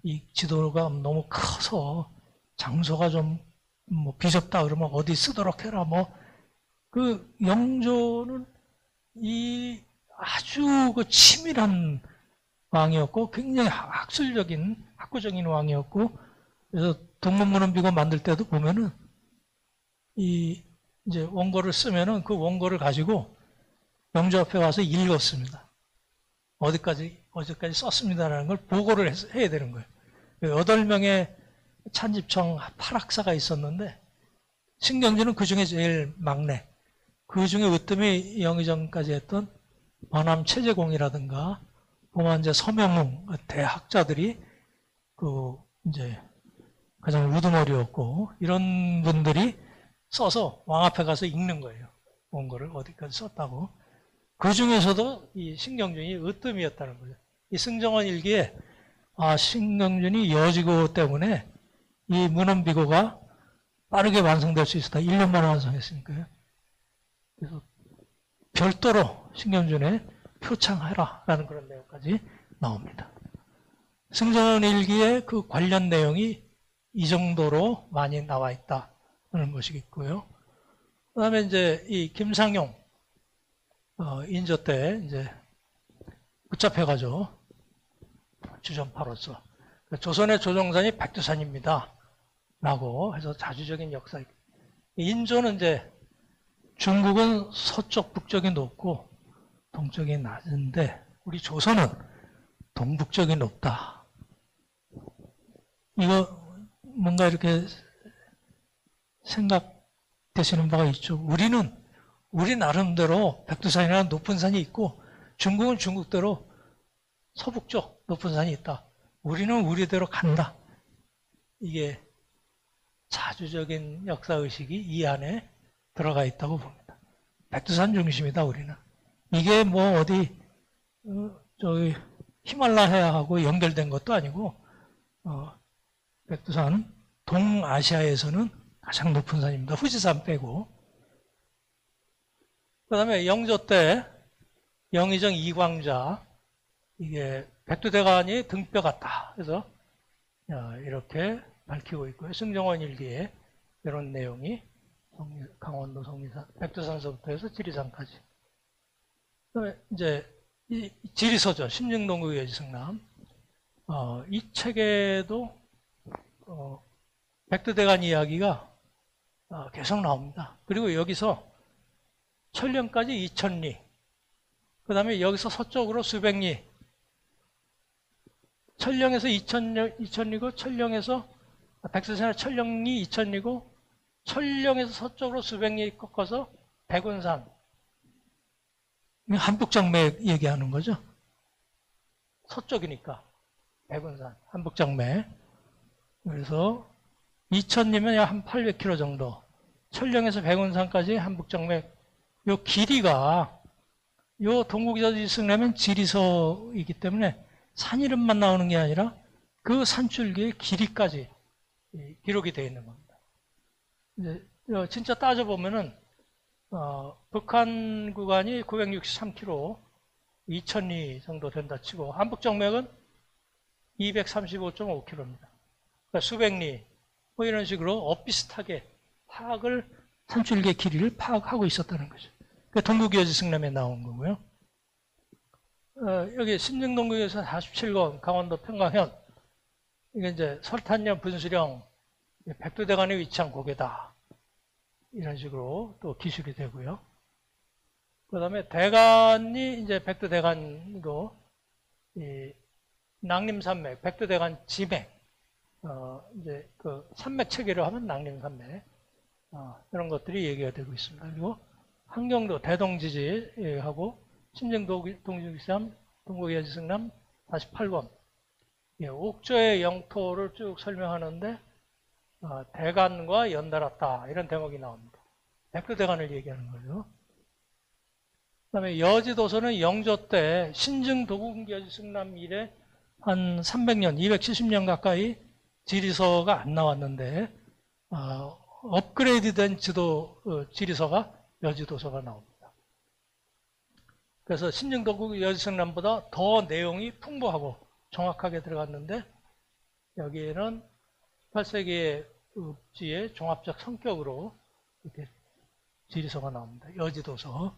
이 지도가 너무 커서 장소가 좀 뭐 비좁다 그러면 어디 쓰도록 해라. 뭐 그 영조는 이 아주 그 치밀한 왕이었고 굉장히 학구적인 왕이었고, 그래서 동문문헌비고 만들 때도 보면은 이 이제 원고를 쓰면은 그 원고를 가지고 영조 앞에 와서 읽었습니다. 어디까지 썼습니다라는 걸 보고를 해야 되는 거예요. 8명의 찬집청 8학사가 있었는데 신경준은 그 중에 제일 막내. 그 중에 으뜸이 영의정까지 했던 원암 최재공이라든가 보만제 서명웅 대학자들이 그 이제 가장 우두머리였고, 이런 분들이 써서 왕 앞에 가서 읽는 거예요. 원고를 어디까지 썼다고. 그 중에서도 이 신경준이 으뜸이었다는 거죠. 이 승정원 일기에 신경준이 여지고 때문에 이 문헌비고가 빠르게 완성될 수 있었다. 1년 만에 완성했으니까요. 그래서 별도로 신경준에 표창하라라는 그런 내용까지 나옵니다. 승정원 일기에 그 관련 내용이 이 정도로 많이 나와 있다는 것이 있고요. 그 다음에 이제 이 김상용, 인조 때 이제 붙잡혀가지고 주전파로서 조선의 조정산이 백두산입니다. 라고 해서 자주적인 역사. 인조는 이제 중국은 서쪽, 북쪽이 높고 동쪽이 낮은데 우리 조선은 동북쪽이 높다. 이거 뭔가 이렇게 생각되시는 바가 있죠. 우리 나름대로 백두산이라는 높은 산이 있고 중국은 중국대로 서북쪽 높은 산이 있다. 우리는 우리대로 간다. 이게 자주적인 역사의식이 이 안에 들어가 있다고 봅니다. 백두산 중심이다, 우리는. 이게 뭐 어디 저기 히말라야하고 연결된 것도 아니고 백두산은 동아시아에서는 가장 높은 산입니다.富士山 빼고. 그 다음에 영조 때 영의정 이광자, 이게 백두대간이 등뼈 같다. 그래서 이렇게 밝히고 있고요. 승정원 일기에 이런 내용이 강원도 성리산, 백두산서부터 해서 지리산까지. 그다음에 이제 이 지리서죠. 심증동국 여지승남. 이 책에도 백두대간 이야기가 계속 나옵니다. 그리고 여기서 천령까지 2000리, 그 다음에 여기서 서쪽으로 수백 리, 천령에서 2000리고 천령에서 백두산의 천령리 2000리고 천령에서 서쪽으로 수백 리 꺾어서 백운산, 한북장맥 얘기하는 거죠. 서쪽이니까 백운산, 한북장맥. 그래서 2000리면 약 한 800km 정도. 천령에서 백운산까지 한북장맥. 요 길이가 요 동국여지승라면 지리서이기 때문에 산 이름만 나오는 게 아니라 그 산줄기의 길이까지 기록이 되어 있는 겁니다. 이제 진짜 따져보면은 북한 구간이 963km, 2000리 정도 된다 치고 한북정맥은 235.5km입니다. 그러니까 수백 리, 뭐 이런 식으로 엇비슷하게 산줄기의 길이를 파악하고 있었다는 거죠. 그 동국여지승람에 나온 거고요. 여기 신증동국에서 47권 강원도 평강현, 이게 이제 설탄년 분수령 백두대간에 위치한 고개다. 이런 식으로 또 기술이 되고요. 그 다음에 대간이 이제 백두대간으로 이 낭림산맥, 백두대간 지맥, 이제 그 산맥 체계로 하면 낭림산맥, 이런 것들이 얘기가 되고 있습니다. 그리고 한경도 대동지지하고 신증동국시암 동국여지승남 48권, 예, 옥저의 영토를 쭉 설명하는데 대간과 연달았다 이런 대목이 나옵니다. 백두대간을 얘기하는 거죠. 그다음에 여지도서는 영조 때 신증 도국여지 승남 이래 한 300년, 270년 가까이 지리서가 안 나왔는데 업그레이드된 지리서가 여지도서가 나옵니다. 그래서 신증 도국여지 승남보다 더 내용이 풍부하고 정확하게 들어갔는데 여기에는 18세기의 읍지의 종합적 성격으로 이렇게 지리서가 나옵니다. 여지도서.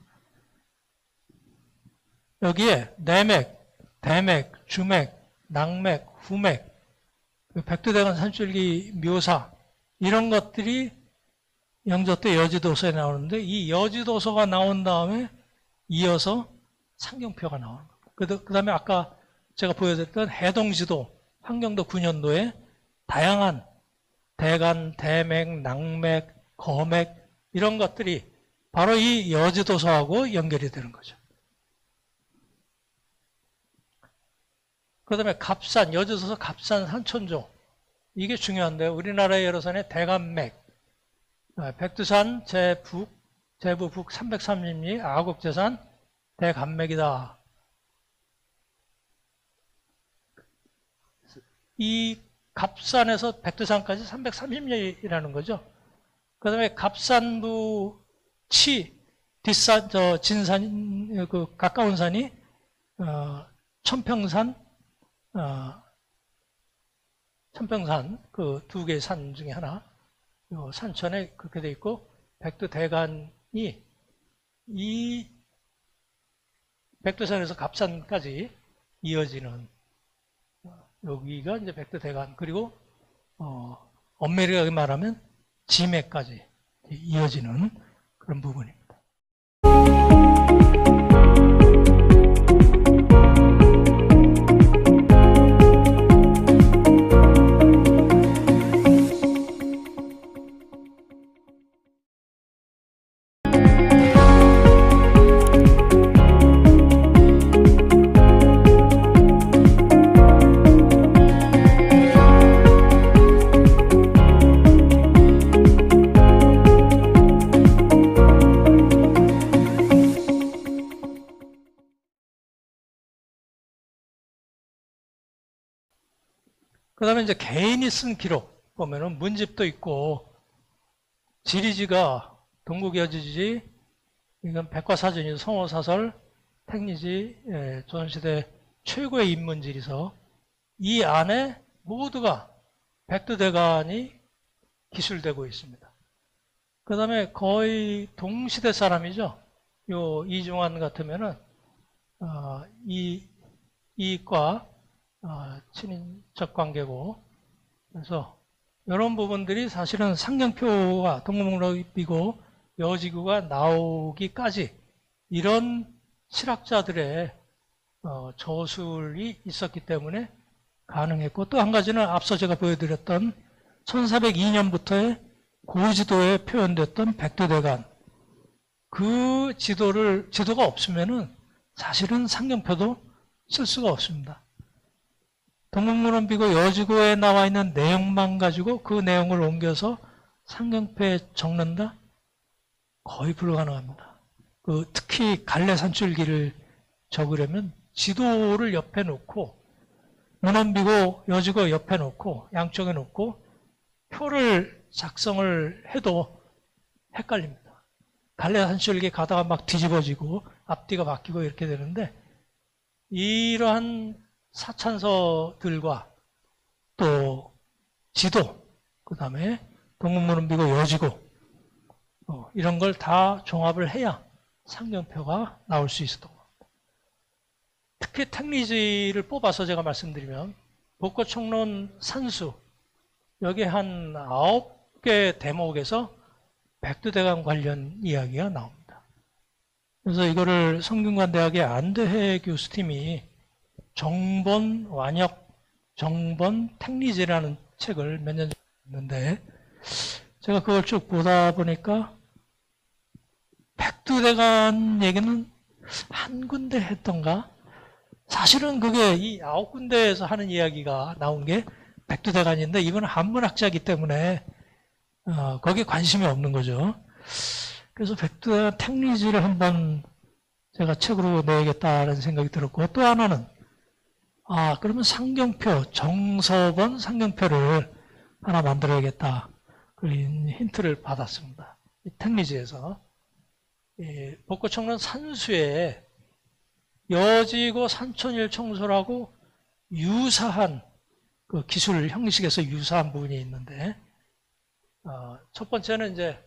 여기에 내맥, 대맥, 주맥, 낭맥, 후맥, 백두대간 산줄기 묘사 이런 것들이 영조 때 여지도서에 나오는데 이 여지도서가 나온 다음에 이어서 상경표가 나오는 거예요. 그 다음에 아까 제가 보여드렸던 해동지도 환경도 9년도에 다양한 대간, 대맥, 낭맥, 거맥 이런 것들이 바로 이 여지도서하고 연결이 되는 거죠. 그 다음에 갑산, 여지도서 갑산 산천조 이게 중요한데요. 우리나라의 여러 산의 대간맥, 백두산 제부 북 330리 아곡재산 대간맥이다. 이 갑산에서 백두산까지 330리라는 거죠. 그 다음에 갑산부 뒷산, 진산, 가까운 산이, 천평산, 그 두 개의 산 중에 하나, 산천에 그렇게 돼 있고, 백두대간이 이 백두산에서 갑산까지 이어지는, 여기가 이제 백두대간, 그리고, 엄밀하게 말하면 지맥까지 이어지는 그런 부분입니다. 그 다음에 이제 개인이 쓴 기록 보면은 문집도 있고, 지리지가 동국여지지, 이건 백과사전이죠. 성호사설, 택리지, 조선시대 최고의 인문지리서. 이 안에 모두가 백두대간이 기술되고 있습니다. 그 다음에 거의 동시대 사람이죠. 요 이중환 같으면은, 이과 친인척 관계고, 그래서 이런 부분들이 사실은 상경표와 동국목록이고 여지구가 나오기까지 이런 실학자들의 저술이 있었기 때문에 가능했고, 또 한 가지는 앞서 제가 보여드렸던 1402년부터의 고지도에 표현됐던 백두대간, 그 지도가 없으면은 사실은 상경표도 쓸 수가 없습니다. 동국문헌비고 여지고에 나와 있는 내용만 가지고 그 내용을 옮겨서 상경표에 적는다? 거의 불가능합니다. 특히 갈래산줄기를 적으려면 지도를 옆에 놓고, 문헌비고 여지고 옆에 놓고, 양쪽에 놓고 표를 작성을 해도 헷갈립니다. 갈래산줄기 가다가 막 뒤집어지고 앞뒤가 바뀌고 이렇게 되는데, 이러한 사찬서들과 또 지도, 그 다음에 동국문헌비고 여지고 이런 걸 다 종합을 해야 상경표가 나올 수 있었던 겁니다. 특히 택리지를 뽑아서 제가 말씀드리면 복고총론 산수, 여기 한 9개 대목에서 백두대간 관련 이야기가 나옵니다. 그래서 이거를 성균관대학의 안대해 교수팀이 정본 완역, 정본 택리지라는 책을 몇 년 전에 했는데, 제가 그걸 쭉 보다 보니까 백두대간 얘기는 한 군데 했던가? 사실은 그게 이 9군데에서 하는 이야기가 나온 게 백두대간인데 이분은 한문학자이기 때문에 거기에 관심이 없는 거죠. 그래서 백두대간 택리지를 한번 제가 책으로 내야겠다는 생각이 들었고, 또 하나는 그러면 상경표, 정서번 상경표를 하나 만들어야겠다. 그 힌트를 받았습니다. 이 택리지에서. 벚꽃청로는 산수에 여지고 산천일 청소라고 유사한 그 기술 형식에서 유사한 부분이 있는데, 첫 번째는 이제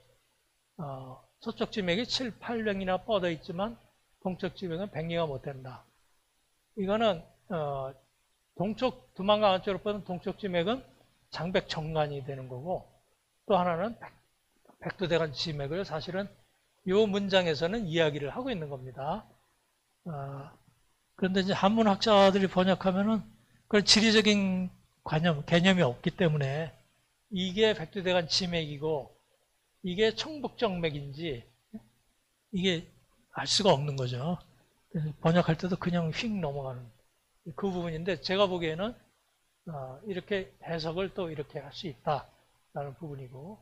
서쪽 지맥이 7, 8령이나 뻗어 있지만 동쪽 지맥은 100리가 못 된다. 이거는 동쪽 두만강 안쪽으로 뻗은 동쪽 지맥은 장백 정간이 되는 거고, 또 하나는 백두대간 지맥을 사실은 이 문장에서는 이야기를 하고 있는 겁니다. 그런데 이제 한문학자들이 번역하면은 그런 지리적인 개념이 없기 때문에 이게 백두대간 지맥이고 이게 청북정맥인지 이게 알 수가 없는 거죠. 그래서 번역할 때도 그냥 휙 넘어가는 그 부분인데, 제가 보기에는 이렇게 해석을 또 이렇게 할 수 있다라는 부분이고,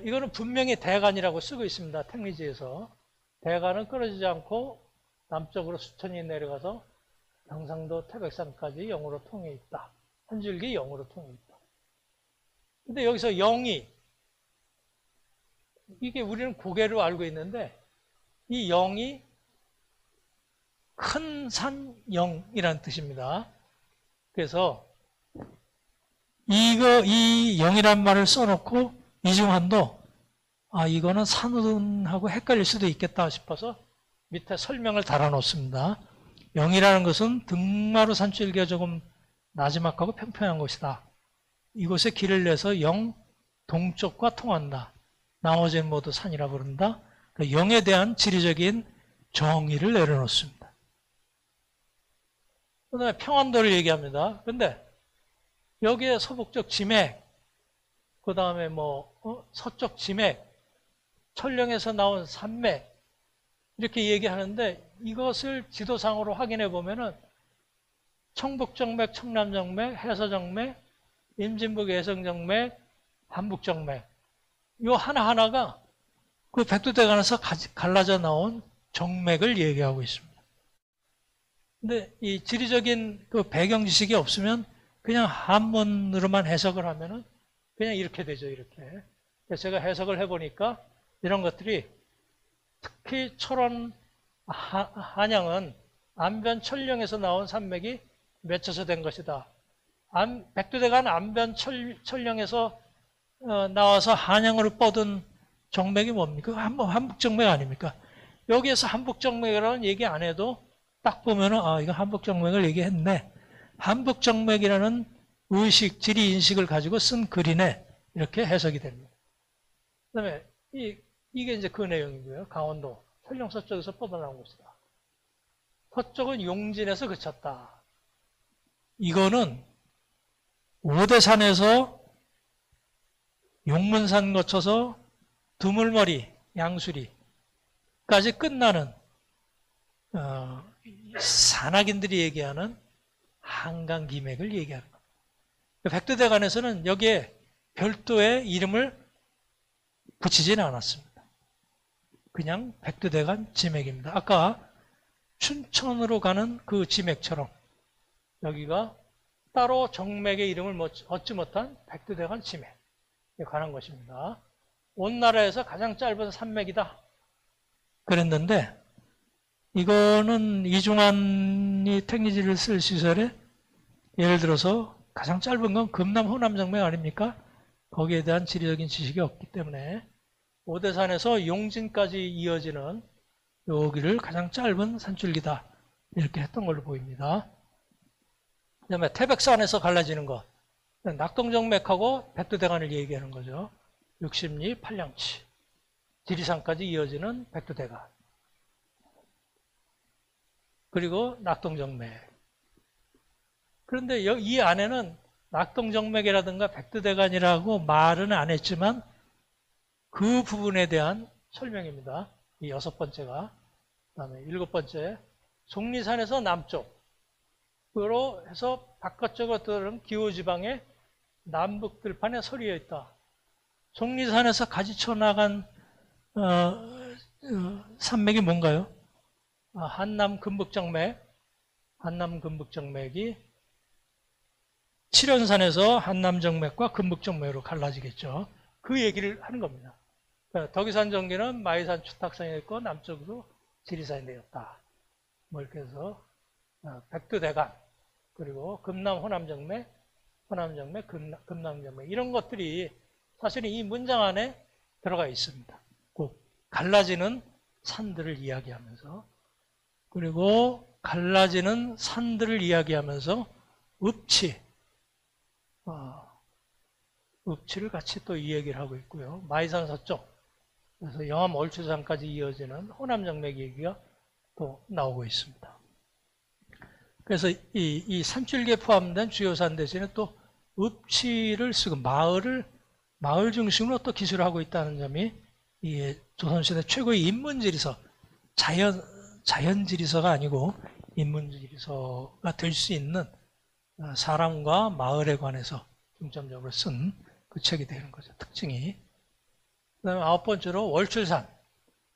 이거는 분명히 대간이라고 쓰고 있습니다. 택리지에서. 대간은 끊어지지 않고 남쪽으로 수천이 내려가서 경상도 태백산까지 영으로 통해 있다. 한 줄기 영으로 통해 있다. 근데 여기서 영이, 이게 우리는 고개로 알고 있는데 이 영이 큰 산 영이라는 뜻입니다. 그래서 이 영이란 말을 써놓고 이중한도 이거는 산운하고 헷갈릴 수도 있겠다 싶어서 밑에 설명을 달아놓습니다. 영이라는 것은 등마루 산줄기가 조금 나지막하고 평평한 곳이다. 이곳에 길을 내서 영 동쪽과 통한다. 나머지는 모두 산이라 부른다. 그러니까 영에 대한 지리적인 정의를 내려놓습니다. 그 다음에 평안도를 얘기합니다. 근데 여기에 서북쪽 지맥, 그 다음에 서쪽 지맥, 천령에서 나온 산맥, 이렇게 얘기하는데 이것을 지도상으로 확인해 보면은 청북정맥, 청남정맥, 해서정맥, 임진북 예성정맥, 한북정맥, 이 하나하나가 그 백두대간에서 갈라져 나온 정맥을 얘기하고 있습니다. 근데 이 지리적인 그 배경 지식이 없으면 그냥 한문으로만 해석을 하면은 그냥 이렇게 되죠, 이렇게. 그래서 제가 해석을 해보니까 이런 것들이 특히 철원 한양은 안변 천령에서 나온 산맥이 맺혀서 된 것이다. 백두대간 안변 천령에서 나와서 한양으로 뻗은 정맥이 뭡니까? 한북정맥 아닙니까? 여기에서 한북정맥이라는 얘기 안 해도 딱 보면은 이거 한북정맥을 얘기했네. 한북정맥이라는 의식, 지리 인식을 가지고 쓴 글이네. 이렇게 해석이 됩니다. 그 다음에 이게 이제 그 내용이고요. 강원도 천령 서쪽에서 뻗어나온 곳이다. 서쪽은 용진에서 그쳤다. 이거는 오대산에서 용문산 거쳐서 두물머리, 양수리까지 끝나는 산악인들이 얘기하는 한강 기맥을 얘기하는 겁니다. 백두대간에서는 여기에 별도의 이름을 붙이지는 않았습니다. 그냥 백두대간 지맥입니다. 아까 춘천으로 가는 그 지맥처럼 여기가 따로 정맥의 이름을 얻지 못한 백두대간 지맥에 관한 것입니다. 온 나라에서 가장 짧은 산맥이다 그랬는데, 이거는 이중환이 택리지를 쓸 시절에 예를 들어서 가장 짧은 건 금남 호남정맥 아닙니까? 거기에 대한 지리적인 지식이 없기 때문에 오대산에서 용진까지 이어지는 여기를 가장 짧은 산줄기다 이렇게 했던 걸로 보입니다. 그 다음에 태백산에서 갈라지는 것, 낙동정맥하고 백두대간을 얘기하는 거죠. 60리 8량치 지리산까지 이어지는 백두대간, 그리고 낙동정맥. 그런데 이 안에는 낙동정맥이라든가 백두대간이라고 말은 안 했지만 그 부분에 대한 설명입니다. 이 6번째가. 그 다음에 7번째, 속리산에서 남쪽으로 해서 바깥쪽으로 들어오는 기호지방의 남북 들판에 서리에 있다. 속리산에서 가지쳐 나간 산맥이 뭔가요? 한남 금북정맥. 한남 금북정맥이 칠연산에서 한남정맥과 금북정맥으로 갈라지겠죠. 그 얘기를 하는 겁니다. 덕유산 정기는 마이산 추탁산이 있고 남쪽으로 지리산이 되었다. 뭐 이렇게 해서 백두대간 그리고 금남 호남정맥, 금남정맥 이런 것들이 사실은 이 문장 안에 들어가 있습니다. 꼭 갈라지는 산들을 이야기하면서 그리고 갈라지는 산들을 이야기하면서 읍치를 같이 또 이 얘기를 하고 있고요. 마이산 서쪽, 그래서 영암 얼추산까지 이어지는 호남정맥 얘기가 또 나오고 있습니다. 그래서 이 산줄기에 포함된 주요 산 대신에 또 읍치를 쓰고 마을 중심으로 또 기술을 하고 있다는 점이 이 조선시대 최고의 인문지리서, 자연지리서가 아니고 인문지리서가 될 수 있는 사람과 마을에 관해서 중점적으로 쓴 그 책이 되는 거죠. 특징이. 그 다음에 9번째로 월출산.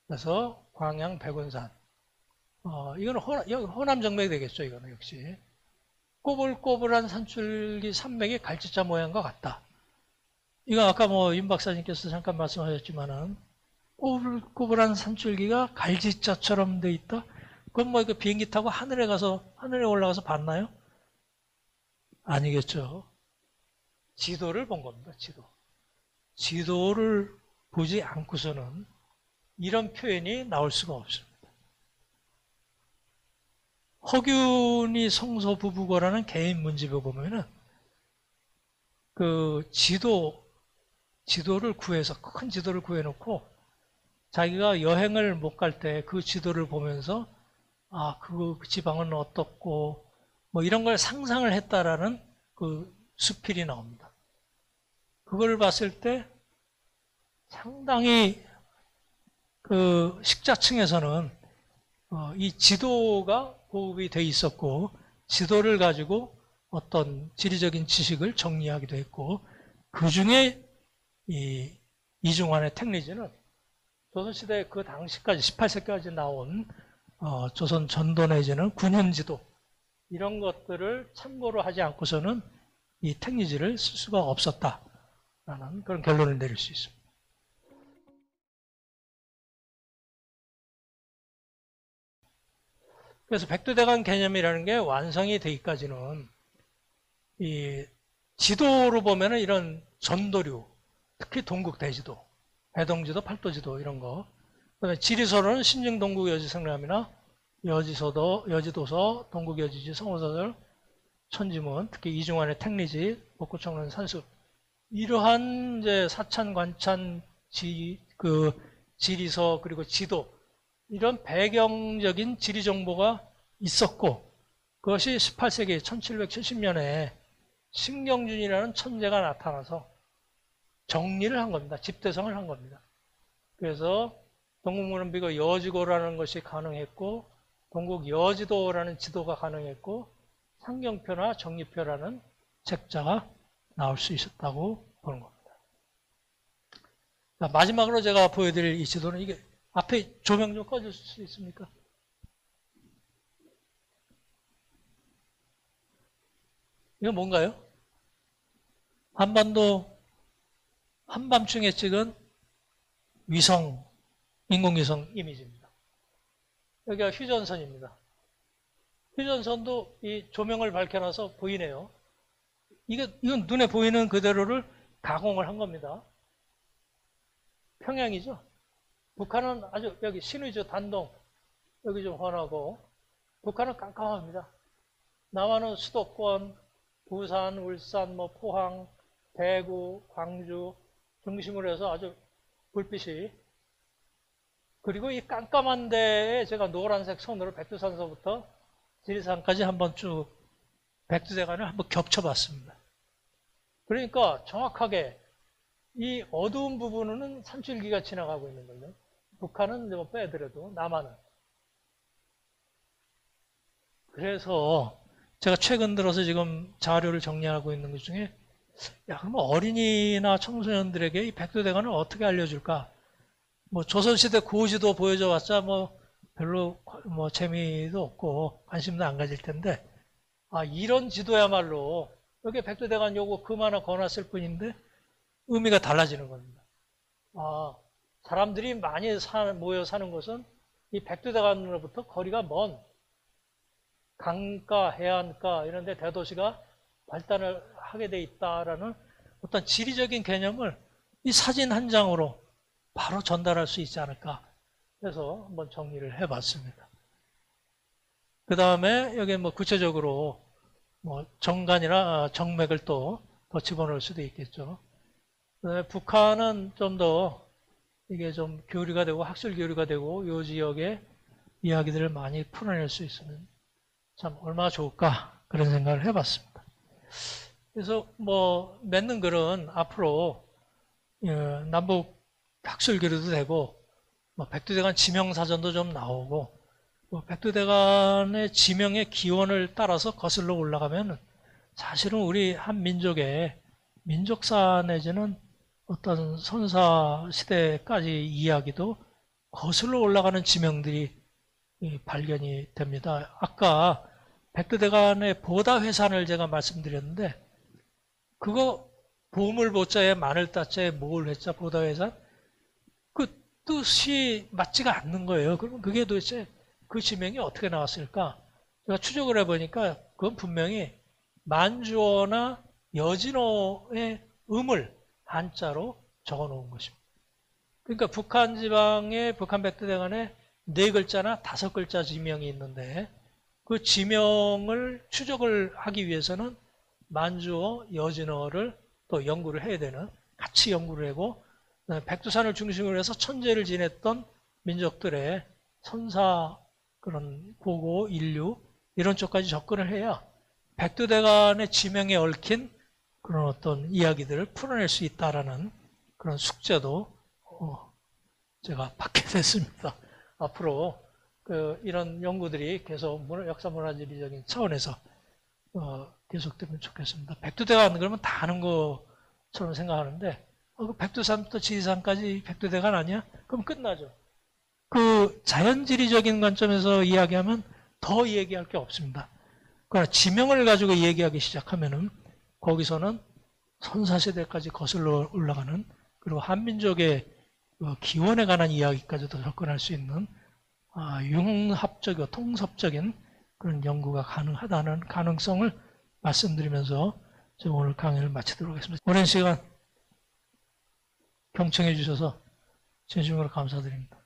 그래서 광양 백운산. 이거는 호남정맥이 되겠죠. 이거는 역시. 꼬불꼬불한 산줄기 산맥이 갈치자 모양과 같다. 이거 아까 윤 박사님께서 잠깐 말씀하셨지만은 꼬불꼬불한 산줄기가 갈치자처럼 돼 있다. 그건 이거 비행기 타고 하늘에 올라가서 봤나요? 아니겠죠. 지도를 본 겁니다. 지도를 보지 않고서는 이런 표현이 나올 수가 없습니다. 허균이 성서부부거라는 개인 문집에 보면은 그 지도를 구해서 큰 지도를 구해놓고 자기가 여행을 못 갈 때 그 지도를 보면서 그 지방은 어떻고 뭐 이런 걸 상상을 했다라는 그 수필이 나옵니다. 그걸 봤을 때 상당히 그 식자층에서는 이 지도가 보급이 돼 있었고 지도를 가지고 어떤 지리적인 지식을 정리하기도 했고 그 중에 이 이중환의 택리지는 조선시대 그 당시까지 18세기까지 나온 조선 전도 내지는 군현지도 이런 것들을 참고로 하지 않고서는 이 택리지를 쓸 수가 없었다라는 그런 결론을 내릴 수 있습니다. 그래서 백두대간 개념이라는 게 완성이 되기까지는 이 지도로 보면은 이런 전도류, 특히 동국대지도, 배동지도, 팔도지도 이런 거. 그다음에 지리서로는 신증 동국 여지성람이나 여지도서, 동국여지지, 성호사설, 천지문, 특히 이중환의 택리지, 벚꽃청론 산수 이러한 이제 사찬, 관찬, 지리서 그리고 지도 이런 배경적인 지리 정보가 있었고 그것이 18세기 1770년에 신경준이라는 천재가 나타나서 정리를 한 겁니다. 집대성을 한 겁니다. 그래서 동국문헌비고 여지고라는 것이 가능했고 동국여지도라는 지도가 가능했고 상경표나 정리표라는 책자가 나올 수 있었다고 보는 겁니다. 자, 마지막으로 제가 보여드릴 이 지도는 이게 앞에 조명 좀 꺼줄 수 있습니까? 이건 뭔가요? 한반도 한밤중에 찍은 위성, 인공위성 이미지입니다. 여기가 휴전선입니다. 휴전선도 이 조명을 밝혀놔서 보이네요. 이건 눈에 보이는 그대로를 가공을 한 겁니다. 평양이죠. 북한은 아주 여기 신의주 단동 여기 좀 훤하고 북한은 깜깜합니다. 남한은 수도권, 부산, 울산, 포항, 대구, 광주 중심으로 해서 아주 불빛이 그리고 이 깜깜한 데에 제가 노란색 선으로 백두산서부터 지리산까지 한번 쭉 백두대간을 한번 겹쳐봤습니다. 그러니까 정확하게 이 어두운 부분은 산줄기가 지나가고 있는 거죠. 북한은 뭐 빼더라도 남한은. 그래서 제가 최근 들어서 지금 자료를 정리하고 있는 것 중에 야, 그럼 어린이나 청소년들에게 이 백두대간을 어떻게 알려줄까? 뭐 조선시대 고지도 보여줘 봤자 뭐 별로 뭐 재미도 없고 관심도 안 가질 텐데 아, 이런 지도야말로 여기 백두대간 요거 금 하나 거놨을 뿐인데 의미가 달라지는 겁니다. 아, 사람들이 많이 모여 사는 것은 이 백두대간으로부터 거리가 먼 강가, 해안가 이런 데 대도시가 발달을 하게 돼 있다라는 어떤 지리적인 개념을 이 사진 한 장으로 바로 전달할 수 있지 않을까 해서 한번 정리를 해봤습니다. 그 다음에 여기 뭐 구체적으로 뭐 정간이나 정맥을 또 더 집어넣을 수도 있겠죠. 북한은 좀 더 이게 좀 교류가 되고 학술 교류가 되고 이 지역의 이야기들을 많이 풀어낼 수 있으면 참 얼마나 좋을까 그런 생각을 해봤습니다. 그래서 뭐 맺는 글은 앞으로 남북 학술 교류도 되고 뭐 백두대간 지명사전도 좀 나오고 뭐 백두대간의 지명의 기원을 따라서 거슬러 올라가면 사실은 우리 한 민족의 민족사 내지는 어떤 선사 시대까지 이야기도 거슬러 올라가는 지명들이 발견이 됩니다. 아까 백두대간의 보다회산을 제가 말씀드렸는데 그거 보물보자에 마늘따자에 모을회자 보다회산 그 뜻이 맞지가 않는 거예요. 그러면 그게 도대체 그 지명이 어떻게 나왔을까? 제가 추적을 해보니까 그건 분명히 만주어나 여진어의 음을 한자로 적어놓은 것입니다. 그러니까 북한 지방의 북한 백두대간에 4글자나 5글자 지명이 있는데 그 지명을 추적을 하기 위해서는 만주어, 여진어를 또 연구를 해야 되는 같이 연구를 하고 백두산을 중심으로 해서 천재를 지냈던 민족들의 선사 그런 고고, 인류 이런 쪽까지 접근을 해야 백두대간의 지명에 얽힌 그런 어떤 이야기들을 풀어낼 수 있다라는 그런 숙제도 제가 받게 됐습니다. 앞으로 이런 연구들이 계속 역사문화지리적인 차원에서 계속되면 좋겠습니다. 백두대간 그러면 다 아는 것처럼 생각하는데 백두산부터 지리산까지 백두대간 아니야? 그럼 끝나죠. 그 자연지리적인 관점에서 이야기하면 더 얘기할 게 없습니다. 그러나 지명을 가지고 얘기하기 시작하면은 거기서는 선사시대까지 거슬러 올라가는 그리고 한민족의 기원에 관한 이야기까지도 접근할 수 있는 융합적이고 통섭적인 그런 연구가 가능하다는 가능성을 말씀드리면서 제가 오늘 강의를 마치도록 하겠습니다. 오랜 시간 경청해 주셔서 진심으로 감사드립니다.